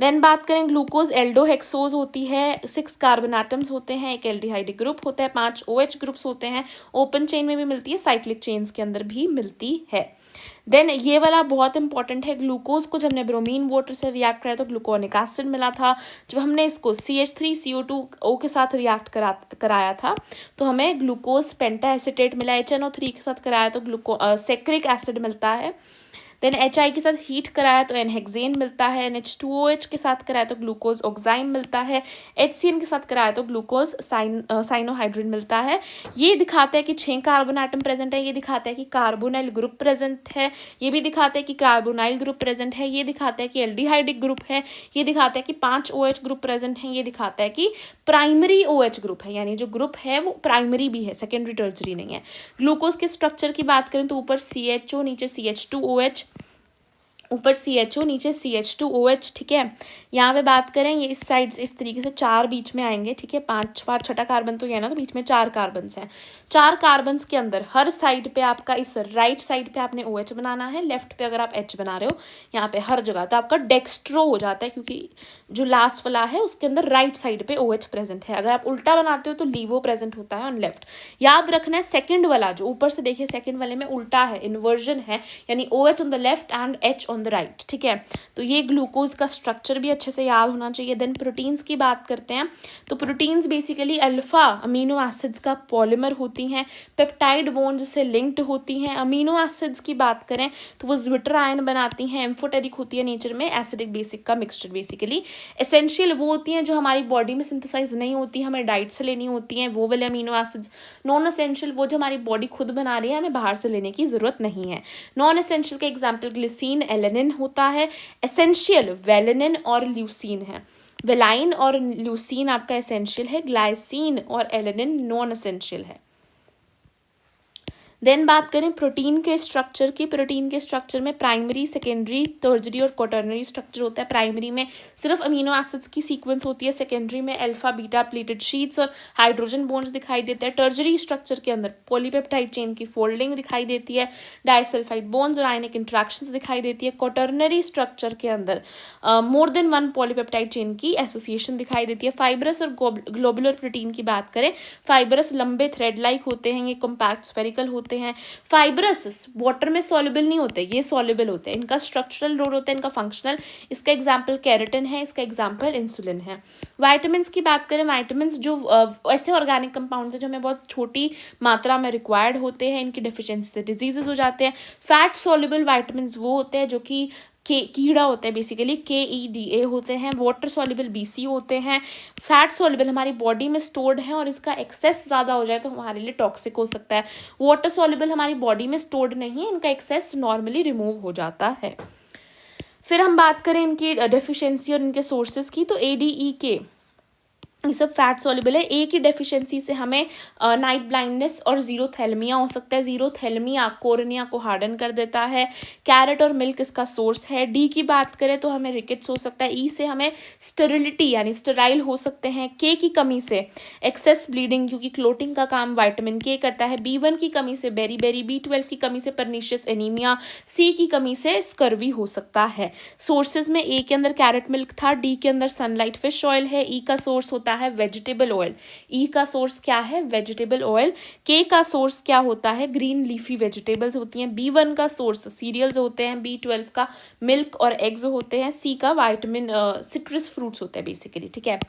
देन बात करें ग्लूकोज एल्डोहेक्सोज होती है, 6 कार्बन एटम्स होते हैं, एक एल्डिहाइड ग्रुप होता है, 5 OH ग्रुप्स होते हैं। ओपन चेन में भी मिलती है, साइक्लिक चेन्स के अंदर भी मिलती है। देन ये वाला बहुत इंपॉर्टेंट है, ग्लूकोज को जब हमने ब्रोमीन वाटर से रिएक्ट कराया तो ग्लूकोनिक एसिड मिला था। जब हमने इसको CH3CO2O के साथ रिएक्ट कराया था तो हमें ग्लूकोज पेंटा एसिटेट मिला। HNO3 के साथ कराया तो सेक्रिक एसिड मिलता है। देन HI के साथ हीट कराया तो एनहेक्सेन मिलता है, NH2OH के साथ कराया तो ग्लूकोज ऑक्साइम मिलता है, HCN के साथ कराया तो ग्लूकोज साइनोहाइड्रिन मिलता है। ये दिखाता है कि 6 कार्बन एटम प्रेजेंट है, ये दिखाता है कि कार्बोनाइल ग्रुप प्रेजेंट है, ये भी दिखाता है कि कार्बोनाइल ग्रुप प्रेजेंट है, ये दिखाता है कि एल्डिहाइडिक ग्रुप है, ये दिखाता है कि 5 OH ग्रुप प्रेजेंट है, ये दिखाता है कि प्राइमरी OH ग्रुप है, यानी जो ग्रुप है वो प्राइमरी भी है, सेकेंडरी टर्जरी नहीं है। ग्लूकोज के स्ट्रक्चर की बात करें तो ऊपर CHO नीचे CH2OH, ऊपर CHO नीचे CH2OH, ठीक है। यहाँ पे बात करें ये इस साइड से इस तरीके से 4 बीच में आएंगे, ठीक है। 5वां छठा कार्बन तो ये ना, तो बीच में 4 कार्बन्स हैं। 4 कार्बन्स के अंदर हर साइड पे आपका इस राइट साइड पे आपने OH बनाना है, लेफ्ट पे अगर आप H बना रहे हो यहाँ पे हर जगह तो आपका डेक्स्ट्रो हो जाता है, क्योंकि जो लास्ट वाला है उसके अंदर राइट साइड पे OH प्रेजेंट है। अगर आप उल्टा बनाते हो तो लीवो प्रेजेंट होता है ऑन लेफ्ट। याद रखना है सेकेंड वाला जो ऊपर से देखिए सेकेंड वाले में उल्टा है, इन्वर्जन है, यानी OH on the left and H on the right, ठीक है। तो ये ग्लूकोज का स्ट्रक्चर भी अच्छे से याद होना चाहिए। देन प्रोटीन्स की बात करते हैं तो proteins basically alpha amino acids का पॉलीमर होती हैं, पेप्टाइड बॉन्ड से लिंक्ड होती हैं। अमीनो एसिड्स की बात करें तो वो ज्विटर आयन बनाती हैं, एम्फोटेरिक होती है नेचर में, एसिडिक बेसिक का मिक्सचर। बेसिकली एसेंशियल वो होती हैं जो हमारी बॉडी में सिंथेसाइज नहीं होती, हमें डाइट से लेनी होती हैं, वो वाले अमीनो एसिड्स। नॉन एसेंशियल वो जो हमारी बॉडी खुद बना रही है, हमें बाहर से लेने की जरूरत नहीं है। नॉन एसेंशियल का एग्जाम्पल ग्लिसिन, एलेनिन होता है। एसेंशियल वेलिनिन और ल्यूसीन है। वेलाइन और ल्यूसीन आपका एसेंशियल है, ग्लाइसिन और एलेनिन नॉन एसेंशियल है। देन बात करें प्रोटीन के स्ट्रक्चर की। प्रोटीन के स्ट्रक्चर में प्राइमरी, सेकेंडरी, टर्जरी और क्वाटर्नरी स्ट्रक्चर होता है। प्राइमरी में सिर्फ अमीनो एसिड्स की सीक्वेंस होती है, सेकेंडरी में अल्फा बीटा प्लेटेड शीट्स और हाइड्रोजन बॉन्ड्स दिखाई देते हैं। टर्जरी स्ट्रक्चर के अंदर पॉलीपेप्टाइड चेन की फोल्डिंग दिखाई देती है, डाइसल्फाइड बॉन्ड्स और आयनिक इंट्रैक्शंस दिखाई देती है। क्वाटर्नरी स्ट्रक्चर के अंदर मोर देन 1 पॉलीपेप्टाइड चेन की एसोसिएशन दिखाई देती है। फाइब्रस और ग्लोबुलर प्रोटीन की बात करें, फाइब्रस लंबे थ्रेड लाइक होते हैं, ये कॉम्पैक्ट स्फेरिकल होते हैं। फाइब्रस वाटर में सॉल्युबल नहीं होते, ये सॉल्युबल होते हैं। इनका स्ट्रक्चरल रोल होता है, इनका फंक्शनल। इसका एग्जांपल केराटिन है, इसका एग्जांपल इंसुलिन है। विटामिन्स की बात करें, विटामिन्स जो ऐसे ऑर्गेनिक कंपाउंड्स हैं जो हमें बहुत छोटी मात्रा में रिक्वायर्ड होते हैं, इनकी डिफिशियंसी से डिजीजेस हो जाते हैं। फैट सॉल्युबल विटामिन्स वो होते हैं जो कि कीड़ा होता है, बेसिकली KEDA होते हैं। वाटर सॉल्युबल BC होते हैं। फैट सॉल्युबल हमारी बॉडी में स्टोर्ड है और इसका एक्सेस ज़्यादा हो जाए तो हमारे लिए टॉक्सिक हो सकता है। वाटर सॉल्युबल हमारी बॉडी में स्टोर्ड नहीं है, इनका एक्सेस नॉर्मली रिमूव हो जाता है। फिर हम बात करें इनकी डेफिशिएंसी और इनके सोर्सेज की, तो ADE ये सब फैट सॉल्युबल है। ए की डेफिशिएंसी से हमें नाइट ब्लाइंडनेस और जीरोथैलेमिया हो सकता है। जीरोथैलेमिया कोर्निया को हार्डन कर देता है। कैरेट और मिल्क इसका सोर्स है। डी की बात करें तो हमें रिकेट्स हो सकता है। ई से हमें स्टेरिलिटी यानी स्टेराइल हो सकते हैं। के की कमी से एक्सेस ब्लीडिंग, क्योंकि क्लोटिंग का काम विटामिन के करता है। B1 की कमी से बेरी, B12 की कमी से परनीशियस एनीमिया, सी की कमी से स्कर्वी हो सकता है। सोर्सेज में ए के अंदर कैरेट मिल्क था, डी के अंदर सनलाइट फिश ऑयल है, ई का सोर्स होता है वेजिटेबल ऑयल। ई का सोर्स क्या है? Vegetable oil. के का सोर्स क्या होता है? ग्रीन लीफी वेजिटेबल्स होती हैं। B1 का सोर्स सीरियल्स होते हैं। B12 का मिल्क और एग्स होते हैं। सी का विटामिन सिट्रस फ्रूट्स होते हैं बेसिकली, ठीक है।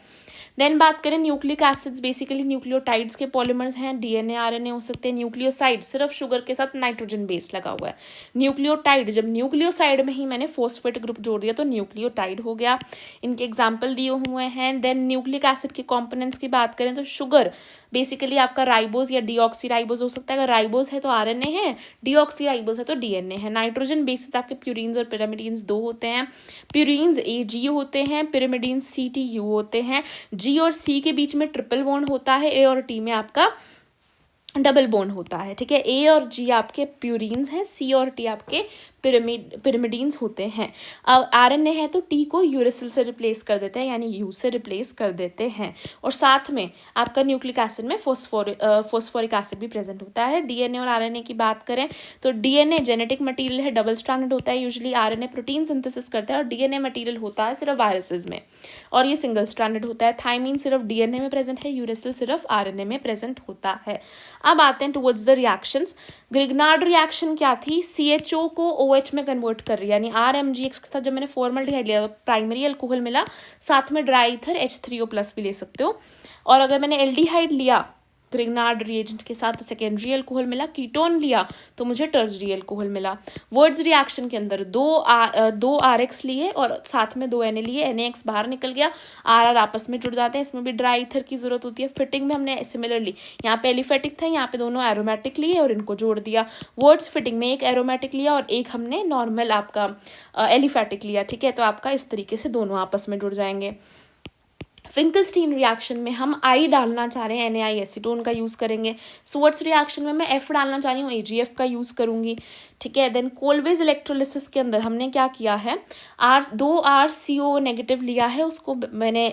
देन बात करें न्यूक्लिक एसिड्स, बेसिकली न्यूक्लियोटाइड्स के पॉलीमर्स हैं। DNA RNA हो सकते हैं। न्यूक्लियोसाइड सिर्फ शुगर के साथ नाइट्रोजन बेस लगा हुआ है। न्यूक्लियोटाइड, जब न्यूक्लियोसाइड में ही मैंने फोस्फेट ग्रुप जोड़ दिया तो न्यूक्लियोटाइड हो गया। इनके एग्जाम्पल दिए हुए हैं। देन न्यूक्लिक एसिड के कॉम्पोनेंट्स की बात करें तो शुगर बेसिकली आपका राइबोज या डीऑक्सीराइबोज हो सकता है। अगर राइबोज है तो RNA है, डीऑक्सीराइबोज है तो DNA है। नाइट्रोजन बेसिस आपके प्यूरिन्स और पिरामिडीन्स दो होते हैं। प्यूरिन्स AG होते हैं, पिरामिडीन्स CTU होते हैं। G और C के बीच में ट्रिपल बॉन्ड होता है। A और T में आपका डबल बॉन्ड होता है, ठीक है। A और G आपके प्यूरिन्स हैं, C और T आपके पिरामिडीन्स होते हैं। अब RNA है तो T को यूरेसिल से रिप्लेस कर देते हैं, यानी U से रिप्लेस कर देते हैं। और साथ में आपका न्यूक्लिक एसिड में फोस्फोरिक एसिड भी प्रेजेंट होता है। DNA और RNA की बात करें तो DNA जेनेटिक मटेरियल है, डबल स्ट्रैंडेड होता है। यूजुअली RNA प्रोटीन सिंथेसिस करता है और DNA मटेरियल होता है सिर्फ वायरसेस में, और ये सिंगल स्ट्रैंडेड होता है। थाइमीन सिर्फ DNA में प्रेजेंट है, यूरेसिल सिर्फ RNA में प्रेजेंट होता है। अब आते हैं towards the reactions. Grignard reaction क्या थी? CHO को OH में कन्वर्ट कर रही है, यानी RMGX के साथ जब मैंने फॉर्मल्डिहाइड लिया प्राइमरी अल्कोहल मिला, साथ में ड्राई ईथर H3O+ भी ले सकते हो। और अगर मैंने एल्डिहाइड लिया ग्रिग्नार्ड रिएजेंट के साथ तो सेकेंडरी अल्कोहल मिला, कीटोन लिया तो मुझे टर्शरी अल्कोहल मिला। वर्ड्स रिएक्शन के अंदर दो RX लिए और साथ में 2 Na लिए, NaX बाहर निकल गया, RR आपस में जुड़ जाते हैं, इसमें भी ड्राई ईथर की जरूरत होती है। फिटिंग में हमने सिमिलरली यहाँ पे एलिफेटिक था, यहाँ पे दोनों एरोमेटिक लिए और इनको जोड़ दिया। वर्ड्स फिटिंग में एक एरोमेटिक लिया और एक हमने नॉर्मल आपका एलिफेटिक लिया, ठीक है। तो आपका इस तरीके से दोनों आपस में जुड़ जाएंगे। फिंकलस्टीन रिएक्शन में हम I डालना चाह रहे हैं, NaI एसीटोन का यूज़ करेंगे। स्वर्ट्स रिएक्शन में मैं F डालना चाह रही हूँ, AgF का यूज़ करूँगी, ठीक है। देन कोलबेज इलेक्ट्रोलिसिस के अंदर हमने क्या किया है, 2 RCO नेगेटिव लिया है, उसको मैंने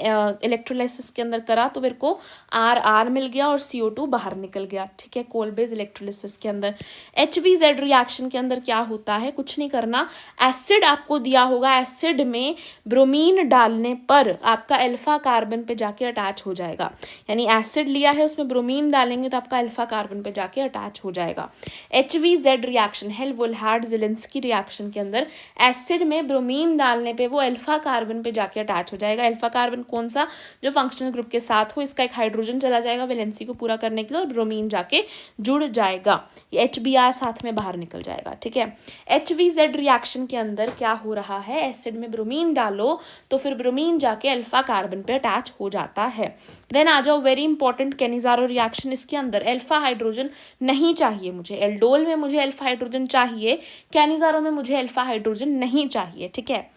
इलेक्ट्रोलिसिस के अंदर करा तो मेरे को RR मिल गया और CO2 बाहर निकल गया, ठीक है, कोलबेज इलेक्ट्रोलिसिस के अंदर। HVZ रिएक्शन के अंदर क्या होता है, कुछ नहीं करना, एसिड आपको दिया होगा, एसिड में ब्रोमीन डालने पर आपका अल्फा कार्बन पे जाके अटैच हो जाएगा, यानी एसिड लिया है उसमें ब्रोमीन डालेंगे तो आपका अल्फा कार्बन पे जाके अटैच हो जाएगा। HVZ रिएक्शन हेल-वोल्हार्ड ज़ेलेंस्की रिएक्शन के अंदर एसिड में ब्रोमीन डालने पे वो अल्फा कार्बन पे जाके अटैच हो जाएगा। अल्फा कार्बन कौन सा, जो फंक्शनल ग्रुप के साथ हो, इसका एक हाइड्रोजन चला जाएगा वैलेंसी को पूरा करने के लिए और ब्रोमीन जाके जुड़ जाएगा, ये HBr साथ में बाहर निकल जाएगा, ठीक है। HVZ रिएक्शन के अंदर क्या हो रहा है, एसिड में ब्रोमीन डालो तो फिर ब्रोमीन जाके अल्फा कार्बन पे अटैच हो जाता है। देन आ जाओ वेरी इंपॉर्टेंट कैनिजारो रिएक्शन, इसके अंदर अल्फा हाइड्रोजन नहीं चाहिए मुझे, एल्डोल में मुझे अल्फा हाइड्रोजन चाहिए, कैनिजारो में मुझे अल्फा हाइड्रोजन नहीं चाहिए, ठीक है।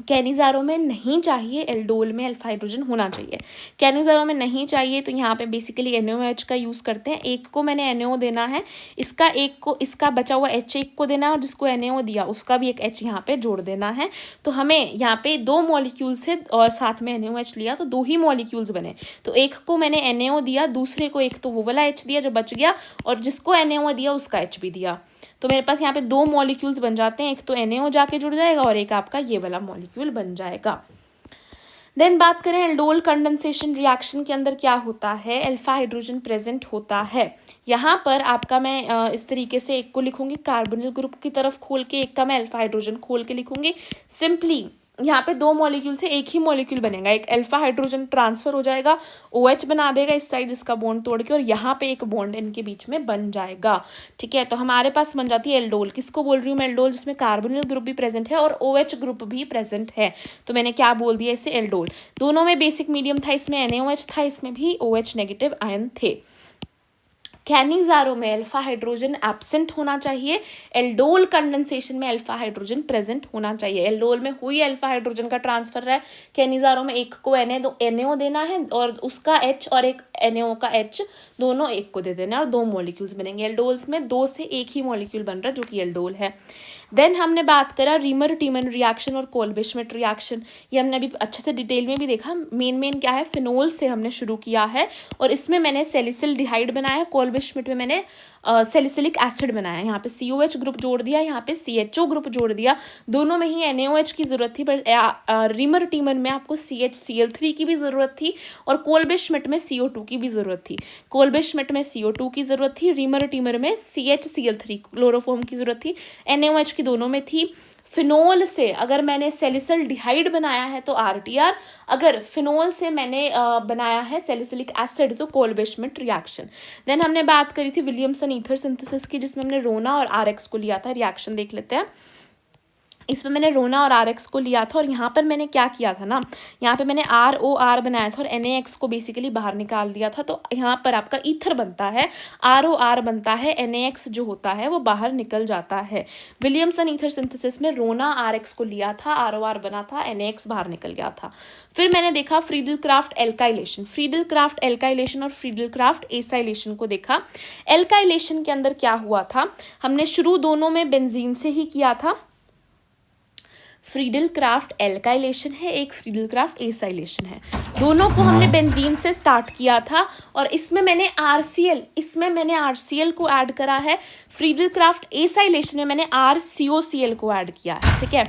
कैनिजारो में नहीं चाहिए, एल्डोल में अल्फा हाइड्रोजन होना चाहिए। कैनिजारो में नहीं चाहिए तो यहाँ पे बेसिकली NaOH का यूज़ करते हैं। एक को मैंने NaO देना है, इसका एक को, इसका बचा हुआ H एक को देना है और जिसको NaO दिया उसका भी एक H यहाँ पे जोड़ देना है। तो हमें यहाँ पे 2 मॉलिक्यूल्स है और साथ में NaOH लिया तो 2 ही मॉलिक्यूल्स बने। तो एक को मैंने NaO दिया, दूसरे को एक तो वो वाला H दिया जो बच गया और जिसको NaO दिया उसका H भी दिया, तो मेरे पास यहाँ पे 2 मॉलिक्यूल्स बन जाते हैं, एक तो NaO जाके जुड़ जाएगा और एक आपका ये वाला मॉलिक्यूल बन जाएगा। देन बात करें एल्डोल कंडेंसेशन रिएक्शन के अंदर क्या होता है, अल्फा हाइड्रोजन प्रेजेंट होता है। यहाँ पर आपका मैं इस तरीके से एक को लिखूंगी कार्बोनिल ग्रुप की तरफ खोल के, एक का मैं अल्फा हाइड्रोजन खोल के लिखूंगी। सिंपली यहाँ पे 2 मॉलिक्यूल से एक ही मॉलिक्यूल बनेगा, एक अल्फा हाइड्रोजन ट्रांसफर हो जाएगा, OH बना देगा इस साइड इसका बॉन्ड तोड़ के और यहाँ पे एक बॉन्ड इनके बीच में बन जाएगा, ठीक है। तो हमारे पास बन जाती है एल्डोल। किसको बोल रही हूँ मैं, एल्डोल जिसमें कार्बोनिल ग्रुप भी प्रेजेंट है और OH ग्रुप भी प्रेजेंट है, तो मैंने क्या बोल दिया इसे, एल्डोल। दोनों में बेसिक मीडियम था, इसमें NaOH था, इसमें भी OH नेगेटिव आयन थे। कैनिजारो में अल्फा हाइड्रोजन एब्सेंट होना चाहिए, एल्डोल कंडेंसेशन में अल्फा हाइड्रोजन प्रेजेंट होना चाहिए। एल्डोल में हुई अल्फा हाइड्रोजन का ट्रांसफर है, कैनिजारो में एक को NaO देना है और उसका H और एक NaO का H दोनों एक को दे देना है और 2 मॉलिक्यूल्स बनेंगे। एल्डोल्स में 2 से एक ही मॉलिक्यूल बन रहा है जो कि एल्डोल है। देन हमने बात करा रीमर टीमन रिएक्शन और कोलबे श्मिट रिएक्शन, ये हमने अभी अच्छे से डिटेल में भी देखा। मेन क्या है, फिनोल से हमने शुरू किया है और इसमें मैंने सेलिसिल डिहाइड बनाया है, कोलबे श्मिट में मैंने सेलिसिलिक एसिड बनाया। यहाँ पे COH ग्रुप जोड़ दिया, यहाँ पे CHO ग्रुप जोड़ दिया। दोनों में ही NaOH की ज़रूरत थी, पर रिमर टीमन में आपको CHCl3 की भी ज़रूरत थी और कोलबे श्मिट में CO2 की भी ज़रूरत थी। कोलबे श्मिट में CO2 की ज़रूरत थी, रिमर टीमर में CHCl3 क्लोरोफॉर्म की ज़रूरत थी, NaOH की दोनों में थी। फिनोल से अगर मैंने सेलिसिल डिहाइड बनाया है तो RTR, अगर फिनोल से मैंने बनाया है सेलिसिलिक एसिड तो कोलबे श्मिट रिएक्शन। देन हमने बात करी थी विलियमसन ईथर सिंथेसिस की, जिसमें हमने रोना और RX को लिया था। रिएक्शन देख लेते हैं। इसमें मैंने रोना और RX को लिया था और यहाँ पर मैंने क्या किया था ना, यहाँ पे मैंने ROR बनाया था और NaX को बेसिकली बाहर निकाल दिया था। तो यहाँ पर आपका ईथर बनता है, ROR बनता है, NaX जो होता है वो बाहर निकल जाता है। विलियमसन ईथर सिंथेसिस में रोना RX को लिया था, ROR बना था, NaX बाहर निकल गया था। फिर मैंने देखा Friedel craft alkylation, Friedel craft alkylation और फ्रीडल क्राफ्ट एसाइलेशन को देखा। एल्काइलेशन के अंदर क्या हुआ था, हमने शुरू दोनों में बेंजीन से ही किया था। फ्रीडल क्राफ्ट एल्काइलेशन है, एक फ्रीडल क्राफ्ट एसाइलेशन है, दोनों को हमने बेंजीन से स्टार्ट किया था और इसमें मैंने RCl को ऐड करा है। फ्रीडल क्राफ्ट एसाइलेशन में मैंने RCOCl को ऐड किया है, ठीक है।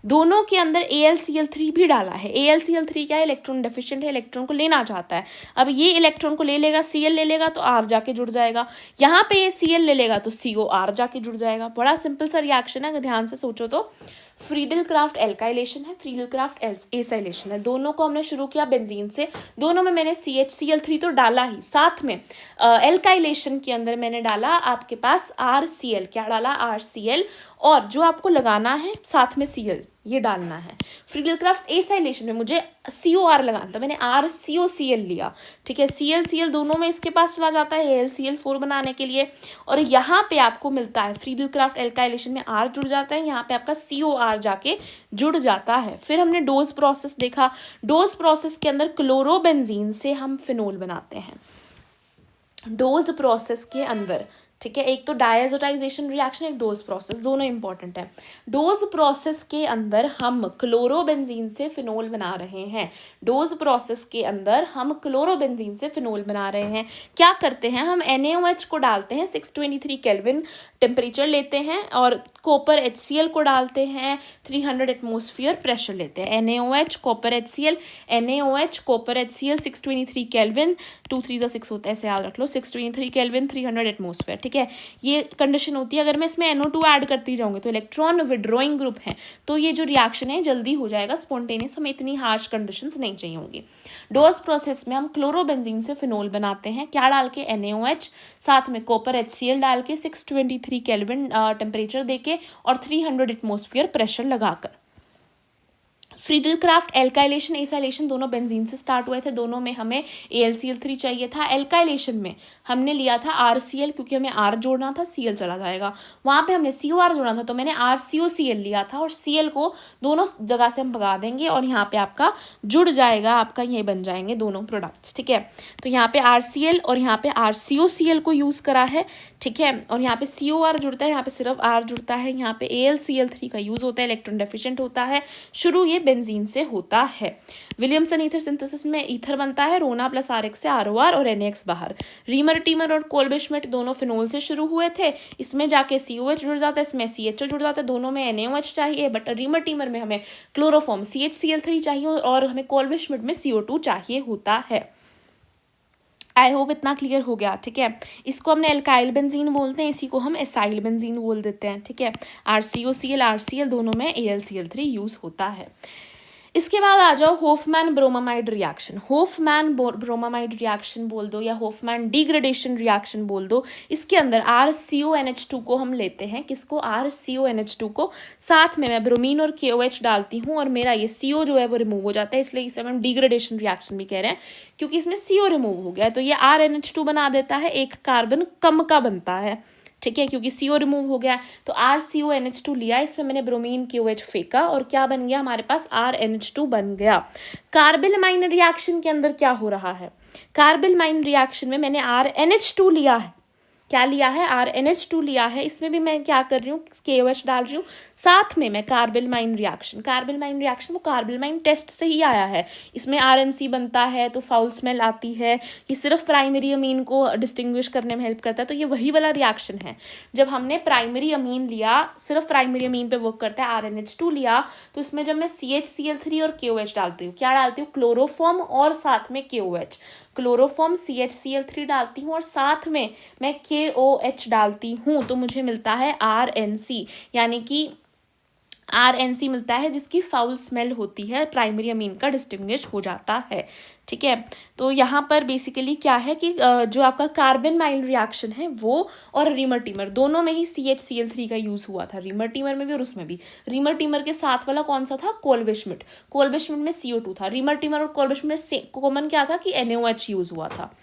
दोनों के अंदर AlCl3 भी डाला है। AlCl3 क्या है, इलेक्ट्रॉन डेफिशिएंट है, इलेक्ट्रॉन को लेना चाहता है। अब ये इलेक्ट्रॉन को ले लेगा, Cl ले लेगा तो R जाके जुड़ जाएगा, यहाँ पे ये Cl ले लेगा तो COR जाके जुड़ जाएगा। बड़ा सिंपल सा रिएक्शन है, अगर ध्यान से सोचो तो। फ्रीडल क्राफ्ट एल्काइलेशन है, फ्रीडल क्राफ्ट एसाइलेशन है। दोनों को हमने शुरू किया बेंजीन से, दोनों में मैंने CHCl3 तो डाला ही, साथ में एल्काइलेशन के अंदर मैंने डाला आपके पास RCl। क्या डाला, RCl, और जो आपको लगाना है साथ में Cl ये डालना है। फ्रीडल क्राफ्ट एसाइलेशन में मुझे COR लगाना था, मैंने RCOCl लिया, ठीक है। Cl दोनों में इसके पास चला जाता है AlCl4 बनाने के लिए, और यहाँ पे आपको मिलता है फ्रीडल क्राफ्ट एल्काइलेशन में R जुड़ जाता है, यहाँ पे आपका COR जाके जुड़ जाता है। फिर हमने डोज प्रोसेस देखा, डोज प्रोसेस के अंदर क्लोरोबेंजीन से हम फिनोल बनाते हैं। डोज प्रोसेस के अंदर, ठीक है, एक तो डायजोटाइजेशन रिएक्शन, एक डोज प्रोसेस, दोनों इंपॉर्टेंट है। डोज प्रोसेस के अंदर हम क्लोरोबेंजीन से फिनोल बना रहे हैं। डोज प्रोसेस के अंदर हम क्लोरोबेंजीन से फिनोल बना रहे हैं। क्या करते हैं, हम NaOH को डालते हैं, 623 केल्विन टेम्परेचर लेते हैं, और कॉपर HCl को डालते हैं, 300 एटमोसफियर प्रेशर लेते हैं। NaOH copper HCl, NaOH copper HCl, 623 kelvin, 2 3 6 होता है, ऐसे याद रख लो, 623 केल्विन, 300 एटमोसफियर, ठीक है। ये कंडीशन होती है। अगर मैं इसमें NO2 ऐड करती जाऊंगी तो इलेक्ट्रॉन विड्रॉइंग ग्रुप है, तो ये जो रिएक्शन है जल्दी हो जाएगा, स्पॉन्टेनियस, हमें इतनी हार्श कंडीशंस नहीं चाहिए होंगी। डोज प्रोसेस में हम क्लोरोबेंजीन से फिनोल बनाते हैं, क्या डाल के, NaOH, साथ में कॉपर HCl डाल के, 623 केल्विन टेम्परेचर देके, और 300 एटमोसफियर प्रेशर लगाकर। फ्रीडल क्राफ्ट एल्काइलेशन एसाइलेशन दोनों बेंजीन से स्टार्ट हुए थे, दोनों में हमें AlCl3 चाहिए था। एल्काइलेशन में हमने लिया था RCl, क्योंकि हमें R जोड़ना था, Cl चला जाएगा, वहाँ पे हमने COR जोड़ना था, तो मैंने RCOCl लिया था, और Cl को दोनों जगह से हम भगा देंगे, और यहाँ पे आपका जुड़ जाएगा, आपका ये बन जाएंगे दोनों प्रोडक्ट्स, ठीक है। तो यहाँ पे RCl और यहाँ पे RCOCl को यूज़ करा है, ठीक है, और यहाँ पे COR जुड़ता है, यहाँ पे सिर्फ R जुड़ता है, यहाँ पे AlCl3 का यूज़ होता है, इलेक्ट्रॉन डेफिशिएंट होता है, शुरू ये बेंजीन से होता है। विलियमसन ईथर सिंथेसिस में ईथर बनता है, रोना प्लस RX से ROR और NaX बाहर। रीमर टीमर और कोल्बे श्मिट दोनों फिनोल से शुरू हुए थे, इसमें जाके COH जुड़ जाता है, इसमें CHO जुड़ जाता है, दोनों में NaOH चाहिए, बट रीमर टीमर में हमें क्लोरोफॉर्म CHCl3 चाहिए, और हमें कोल्बे श्मिट में CO2 चाहिए होता है। आई होप इतना क्लियर हो गया, ठीक है। इसको हमने एल्काइल बेंजीन बोलते हैं, इसी को हम एसाइल बेंजीन बोल देते हैं, ठीक है। RCOCl RCl दोनों में AlCl3 यूज़ होता है। इसके बाद आ जाओ Hofmann bromamide reaction. Hofmann bromamide reaction बोल दो, या होफमैन डिग्रेडेशन रिएक्शन बोल दो। इसके अंदर RCONH2 को हम लेते हैं, किसको, RCONH2 को, साथ में मैं ब्रोमीन और KOH डालती हूँ, और मेरा ये CO जो है वो रिमूव हो जाता है, इसलिए इसे हम डिग्रेडेशन रिएक्शन भी कह रहे हैं, क्योंकि इसमें CO रिमूव हो गया है, तो ये RNH2 बना देता है, एक कार्बन कम का बनता है, ठीक है, क्योंकि CO रिमूव हो गया। तो RCONH2 लिया, इसमें मैंने ब्रोमीन KOH फेंका, और क्या बन गया हमारे पास, RNH2 बन गया। कार्बिलमाइन रिएक्शन के अंदर क्या हो रहा है, कार्बिलमाइन रिएक्शन में मैंने RNH2 लिया है, क्या लिया है, RNH2 लिया है, इसमें भी मैं क्या कर रही हूँ, KOH डाल रही हूँ, साथ में मैं कार्बिलमाइन रिएक्शन वो कार्बिलमाइन टेस्ट से ही आया है, इसमें RNC बनता है तो फाउल स्मेल आती है, ये सिर्फ प्राइमरी अमीन को डिस्टिंग्विश करने में हेल्प करता है, तो ये वही वाला रिएक्शन है। जब हमने प्राइमरी अमीन लिया, सिर्फ प्राइमरी अमीन पे वर्क करता है, RNH2 लिया, तो इसमें जब मैं CHCl3 और KOH डालती हूँ, क्या डालती हूँ, क्लोरोफॉर्म और साथ में KOH, क्लोरोफॉर्म CHCl3 डालती हूँ, और साथ में मैं KOH डालती हूँ, तो मुझे मिलता है RNC, यानी कि RNC मिलता है, जिसकी फाउल स्मेल होती है, प्राइमरी अमीन का डिस्टिंग्विश हो जाता है, ठीक है। तो यहाँ पर बेसिकली क्या है कि जो आपका कार्बेनमाइल रिएक्शन है वो और रीमर टीमर दोनों में ही CHCl3 का यूज़ हुआ था, रीमर टीमर में भी और उसमें भी। रीमर टीमर के साथ वाला कौन सा था, कोल्बे श्मिट में CO2 था, रीमर टीमर और कोल्बे श्मिट में कॉमन क्या था कि NaOH यूज़ हुआ था।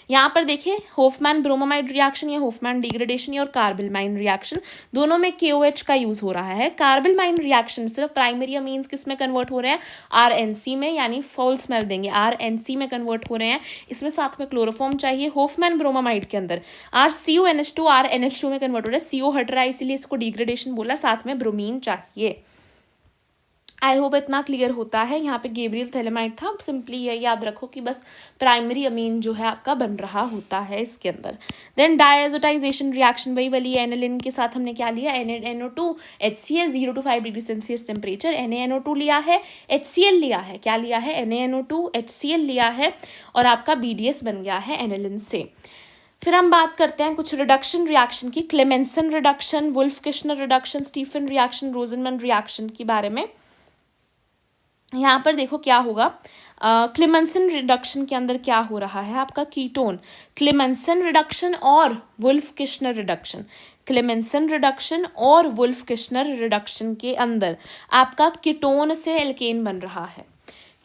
यहाँ पर देखिए होफमैन ब्रोमामाइड रिएक्शन या होफमैन डिग्रेडेशन और कार्बिलमाइन रिएक्शन दोनों में KOH का यूज़ हो रहा है। कार्बिलमाइन रिएक्शन सिर्फ प्राइमरी अमीन्स किस में कन्वर्ट हो रहे हैं, RNC में, यानी फॉल स्मेल देंगे, RNC में कन्वर्ट हो रहे हैं, इसमें साथ में क्लोरोफॉर्म चाहिए। होफमैन ब्रोमामाइड के अंदर RCONH2 RNH2 में कन्वर्ट हो रहा है, CO हट रहा है इसीलिए इसको डिग्रेडेशन बोला, साथ में ब्रोमीन चाहिए। आई होप इतना क्लियर होता है। यहाँ पे गैब्रियल थैलेमाइड था, सिंपली ये याद रखो कि बस प्राइमरी अमीन जो है आपका बन रहा होता है इसके अंदर। देन डायजोटाइजेशन रिएक्शन वही वाली एनिलिन के साथ हमने क्या लिया, NaNO2 HCl 0 to 5 degree Celsius temperature, NaNO2 लिया है, HCl लिया है, क्या लिया है, NaNO2 HCl लिया है और आपका BDS बन गया है एनिलिन से। फिर हम बात करते हैं कुछ रिडक्शन रिएक्शन की, Clemmensen reduction, Wolff Kishner reduction, Stephen reaction, Rosenmund reaction के बारे में। यहाँ पर देखो क्या होगा, क्लेमेंसन रिडक्शन के अंदर क्या हो रहा है आपका, कीटोन, क्लेमेंसन रिडक्शन और Wolff Kishner reduction, Clemmensen reduction और वुल्फ किश्नर रिडक्शन के अंदर आपका कीटोन से एल्केन बन रहा है,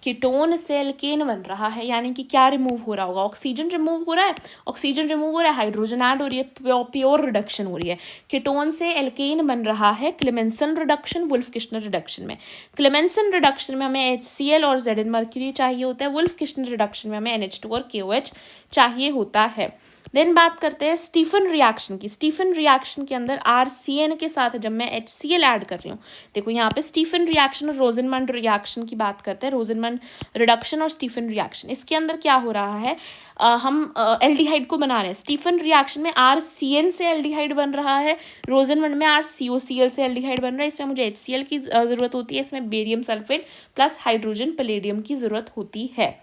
कीटोन से एल्केन बन रहा है, यानी कि क्या रिमूव हो रहा होगा, ऑक्सीजन रिमूव हो रहा है, ऑक्सीजन रिमूव हो रहा है, हाइड्रोजन ऐड हो रही है, प्योर रिडक्शन हो रही है, कीटोन से एल्केन बन रहा है Clemmensen reduction Wolff Kishner reduction में। क्लेमेंसन रिडक्शन में हमें HCl और Zn मर्क्यूरी चाहिए होता है, वुल्फ किश्नर रिडक्शन में हमें NH2 और KOH चाहिए होता है। देन बात करते हैं स्टीफन रिएक्शन की। स्टीफन रिएक्शन के अंदर RCN के साथ जब मैं HCl ऐड कर रही हूँ, देखो यहाँ पे स्टीफन रिएक्शन और रोजनमन रिएक्शन की बात करते हैं, रोजनमन रिडक्शन और स्टीफन रिएक्शन। इसके अंदर क्या हो रहा है, हम एल्डिहाइड को बना रहे हैं। स्टीफन रिएक्शन में RCN से एल्डिहाइड बन रहा है, रोजनमन में RCOCl से एल्डिहाइड बन रहा है। इसमें मुझे HCl की ज़रूरत होती है, इसमें barium sulphate plus hydrogen palladium की ज़रूरत होती है।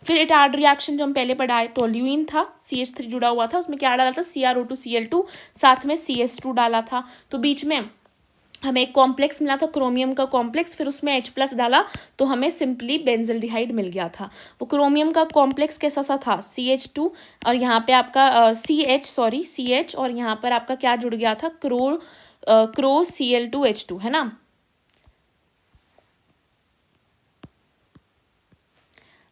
फिर इटार्ड रिएक्शन जो हम पहले पढ़ाए, टोल्यूइन था, CH3 जुड़ा हुआ था, उसमें क्या डाला था, CrO2Cl2, साथ में CS2 डाला था, तो बीच में हमें एक कॉम्प्लेक्स मिला था, क्रोमियम का कॉम्प्लेक्स, फिर उसमें H+ डाला तो हमें सिंपली बेंजल्डिहाइड मिल गया था। वो क्रोमियम का कॉम्प्लेक्स कैसा सा था, CH2 और यहाँ पे आपका CH और यहाँ पर आपका क्या जुड़ गया था, CrO Cl2H2, है ना।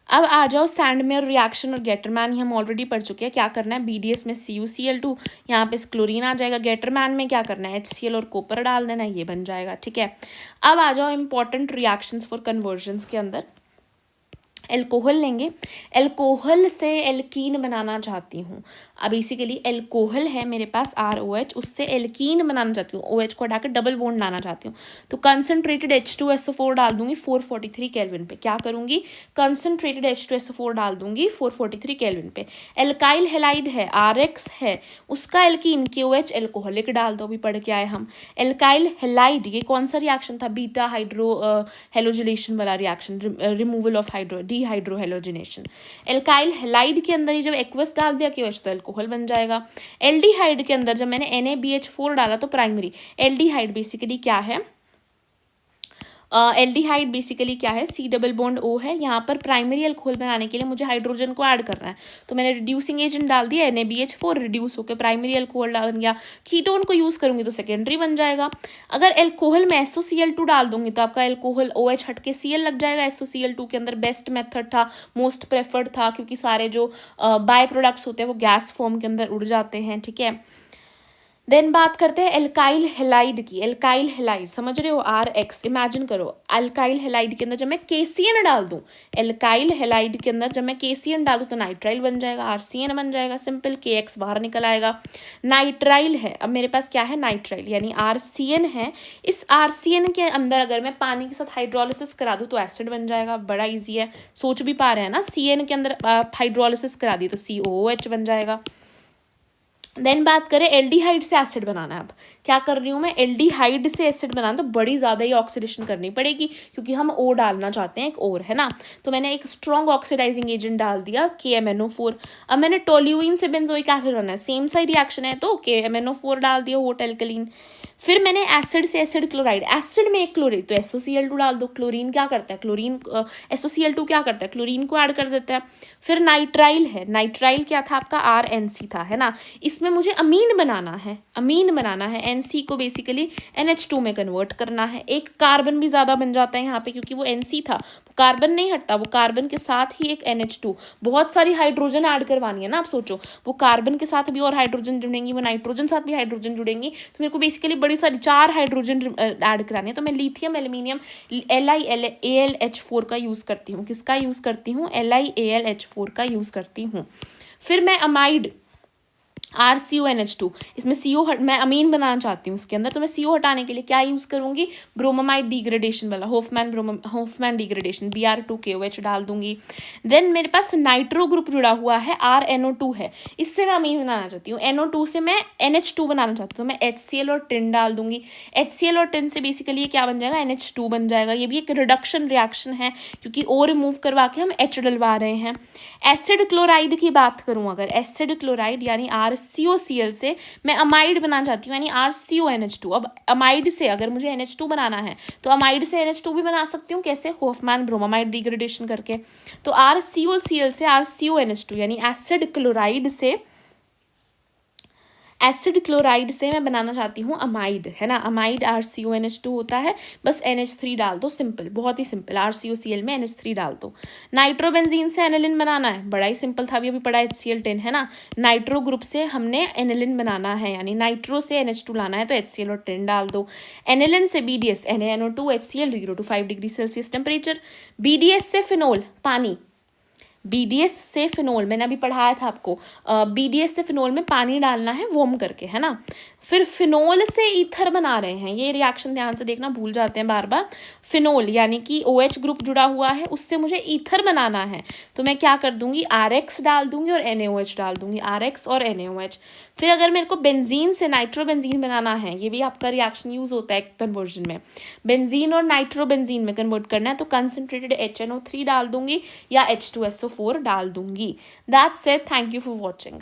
अब आ जाओ सैंडमेयर रिएक्शन और गेटरमैन, ये हम ऑलरेडी पढ़ चुके हैं। क्या करना है, BDS में CuCl2, यहाँ पे क्लोरीन आ जाएगा, गेटरमैन में क्या करना है, HCl और कॉपर डाल देना, ये बन जाएगा, ठीक है। अब आ जाओ इंपॉर्टेंट रिएक्शंस फॉर कन्वर्जन्स के अंदर। एल्कोहल लेंगे, एल्कोहल से एल्कीन बनाना चाहती हूँ। अब बेसिकली एल्कोहल है मेरे पास ROH, उससे एल्कीन बनाना चाहती हूँ, OH को हटाकर डबल बॉन्ड लाना चाहती हूँ, तो कंसनट्रेटेड H2SO4 डाल दूंगी 443 केल्विन पे। क्या करूँगी, कंसनट्रेटेड H2SO4 डाल दूंगी 443 केल्विन पे। एल्काइल हेलाइड है, RX है, उसका एल्कीन KOH एल्कोहलिक डाल दो, भी पढ़ के आए हम। एल्काइल हेलाइड ये कौन सा रिएक्शन था, बीटा हाइड्रो हेलोजिनेशन वाला reaction, removal of dehydrohalogenation. Alkyl halide के अंदर ही जब एक्वस डाल दिया KOH तो एल्कोहल बन जाएगा। एल्डिहाइड के अंदर जब मैंने NaBH4 डाला तो प्राइमरी। एल्डिहाइड बेसिकली क्या है, एल्डिहाइड बेसिकली क्या है, C डबल बॉन्ड O है, यहाँ पर प्राइमरी अल्कोहल बनाने के लिए मुझे हाइड्रोजन को ऐड करना है, तो मैंने रिड्यूसिंग एजेंट डाल दिया, NaBH4 रिड्यूस होकर प्राइमरी अल्कोहल बन गया। कीटोन को यूज़ करूँगी तो सेकेंडरी बन जाएगा। अगर एल्कोहल में SOCl2 डाल दूंगी तो आपका एल्कोहल OH हट के Cl लग जाएगा। SOCl2 के अंदर बेस्ट मेथड था, मोस्ट प्रेफर्ड था, क्योंकि सारे जो बाय प्रोडक्ट्स होते हैं वो गैस फॉर्म के अंदर उड़ जाते हैं, ठीक है। देन बात करते हैं एल्काइल हेलाइड की। एल्काइल हेलाइड समझ रहे हो, RX, इमेजिन करो एल्काइल हेलाइड के अंदर जब मैं KCN डाल दूं, एल्काइल हेलाइड के अंदर जब मैं KCN डाल दूं तो नाइट्राइल बन जाएगा, RCN बन जाएगा, सिंपल, KX बाहर निकल आएगा। नाइट्राइल है, अब मेरे पास क्या है, नाइट्राइल यानी RCN है। इस RCN के अंदर अगर मैं पानी के साथ हाइड्रोलिसिस करा दूं तो एसिड बन जाएगा, बड़ा ईजी है, सोच भी पा रहे हैं ना। CN के अंदर हाइड्रोलिसिस करा दी तो COOH बन जाएगा। देन बात करें एल्डिहाइड से एसिड बनाना है। अब क्या कर रही हूँ मैं, एल्डिहाइड से एसिड बनाना, तो बड़ी ज़्यादा ही ऑक्सीडेशन करनी पड़ेगी क्योंकि हम O डालना चाहते हैं, एक और है ना। तो मैंने एक स्ट्रॉन्ग ऑक्सीडाइजिंग एजेंट डाल दिया KMNO4। अब मैंने टोल्यूइन से बेंजोइक एसिड बनाना है, सेम सा रिएक्शन है, तो KMNO4 डाल दिया, हॉट एल्कलीन। फिर मैंने एसिड से एसिड क्लोराइड, एसिड में एक क्लोरीन तो SOCl2 डाल दो। क्लोरीन क्या करता है, क्लोरीन SOCl2 क्या करता है, क्लोरीन को ऐड कर देता है। फिर नाइट्राइल है, नाइट्राइल क्या था आपका, RNC था, है ना। इसमें मुझे अमीन बनाना है, अमीन बनाना है, NC को बेसिकली NH2 में कन्वर्ट करना है। एक कार्बन भी ज़्यादा बन जाता है यहाँ पे क्योंकि वो NC था, कार्बन नहीं हटता, वो कार्बन के साथ ही एक NH2, बहुत सारी हाइड्रोजन ऐड करवानी है ना। आप सोचो वो कार्बन के साथ भी और हाइड्रोजन जुड़ेंगी, वो नाइट्रोजन साथ भी हाइड्रोजन जुड़ेंगी, तो मेरे को बेसिकली बड़ी सारी 4 हाइड्रोजन ऐड करानी है। तो मैं लिथियम एल्यूमिनियम LiAlH4 का यूज़ करती हूँ। किसका यूज़ करती हूँ, LiAlH4 का यूज़ करती हूँ। फिर मैं अमाइड RCONH2, इसमें CO मैं अमीन बनाना चाहती हूँ इसके अंदर, तो मैं CO हटाने के लिए क्या यूज़ करूँगी, ब्रोमामाइड डिग्रेडेशन वाला, होफमैन डिग्रेडेशन, Br2KOH डाल दूंगी। देन मेरे पास नाइट्रो ग्रुप जुड़ा हुआ है, RNO2 है, इससे मैं अमीन बनाना चाहती हूँ। NO2 से मैं NH2 बनाना चाहती हूँ, तो मैं HCl और टिन डाल दूंगी। HCl और टिन से बेसिकली ये क्या बन जाएगा, NH2 बन जाएगा। ये भी एक रिडक्शन रिएक्शन है, क्योंकि O रिमूव करवा के हम H डलवा रहे हैं। एसिड क्लोराइड की बात करूँ अगर, एसिड क्लोराइड यानी RCOCl से मैं अमाइड बनाना चाहती हूँ, यानी RCONH2। अब अमाइड से अगर मुझे NH2 बनाना है तो अमाइड से NH2 भी बना सकती हूँ, कैसे, होफमैन ब्रोमामाइड डिग्रेडेशन करके। तो RCOCl से RCONH2 यानी एसिड क्लोराइड से मैं बनाना चाहती हूँ अमाइड, है ना। अमाइड RCONH2 होता है, बस NH3 डाल दो, सिंपल, बहुत ही सिंपल। RCOCl में NH3 डाल दो। नाइट्रोबेंजीन से एनिलिन बनाना है, बड़ा ही सिंपल था, अभी पढ़ा HCl10, है ना। नाइट्रो ग्रुप से हमने एनिलिन बनाना है, यानी नाइट्रो से NH2 लाना है, तो HCl और 10 डाल दो। एनिलिन से BDS, NaNO2 HCl 0 to 5 degree Celsius temperature. BDS से फिनोल, पानी, BDS से फिनोल मैंने अभी पढ़ाया था आपको, BDS से फिनोल में पानी डालना है वार्म करके, है ना। फिर फिनोल से ईथर बना रहे हैं, ये रिएक्शन ध्यान से देखना, भूल जाते हैं बार बार। फिनोल यानी कि OH ग्रुप जुड़ा हुआ है, उससे मुझे ईथर बनाना है, तो मैं क्या कर दूंगी, RX डाल दूंगी और NaOH डाल दूंगी, RX और NaOH। फिर अगर मेरे को बेंजीन से नाइट्रोबेंजीन बनाना है, ये भी आपका रिएक्शन यूज होता है कन्वर्जन में, बेंजीन और नाइट्रोबेंजीन में कन्वर्ट करना है, तो कंसनट्रेटेड HNO3 डाल दूंगी या H2SO4 डाल दूंगी। That's it, thank you for watching.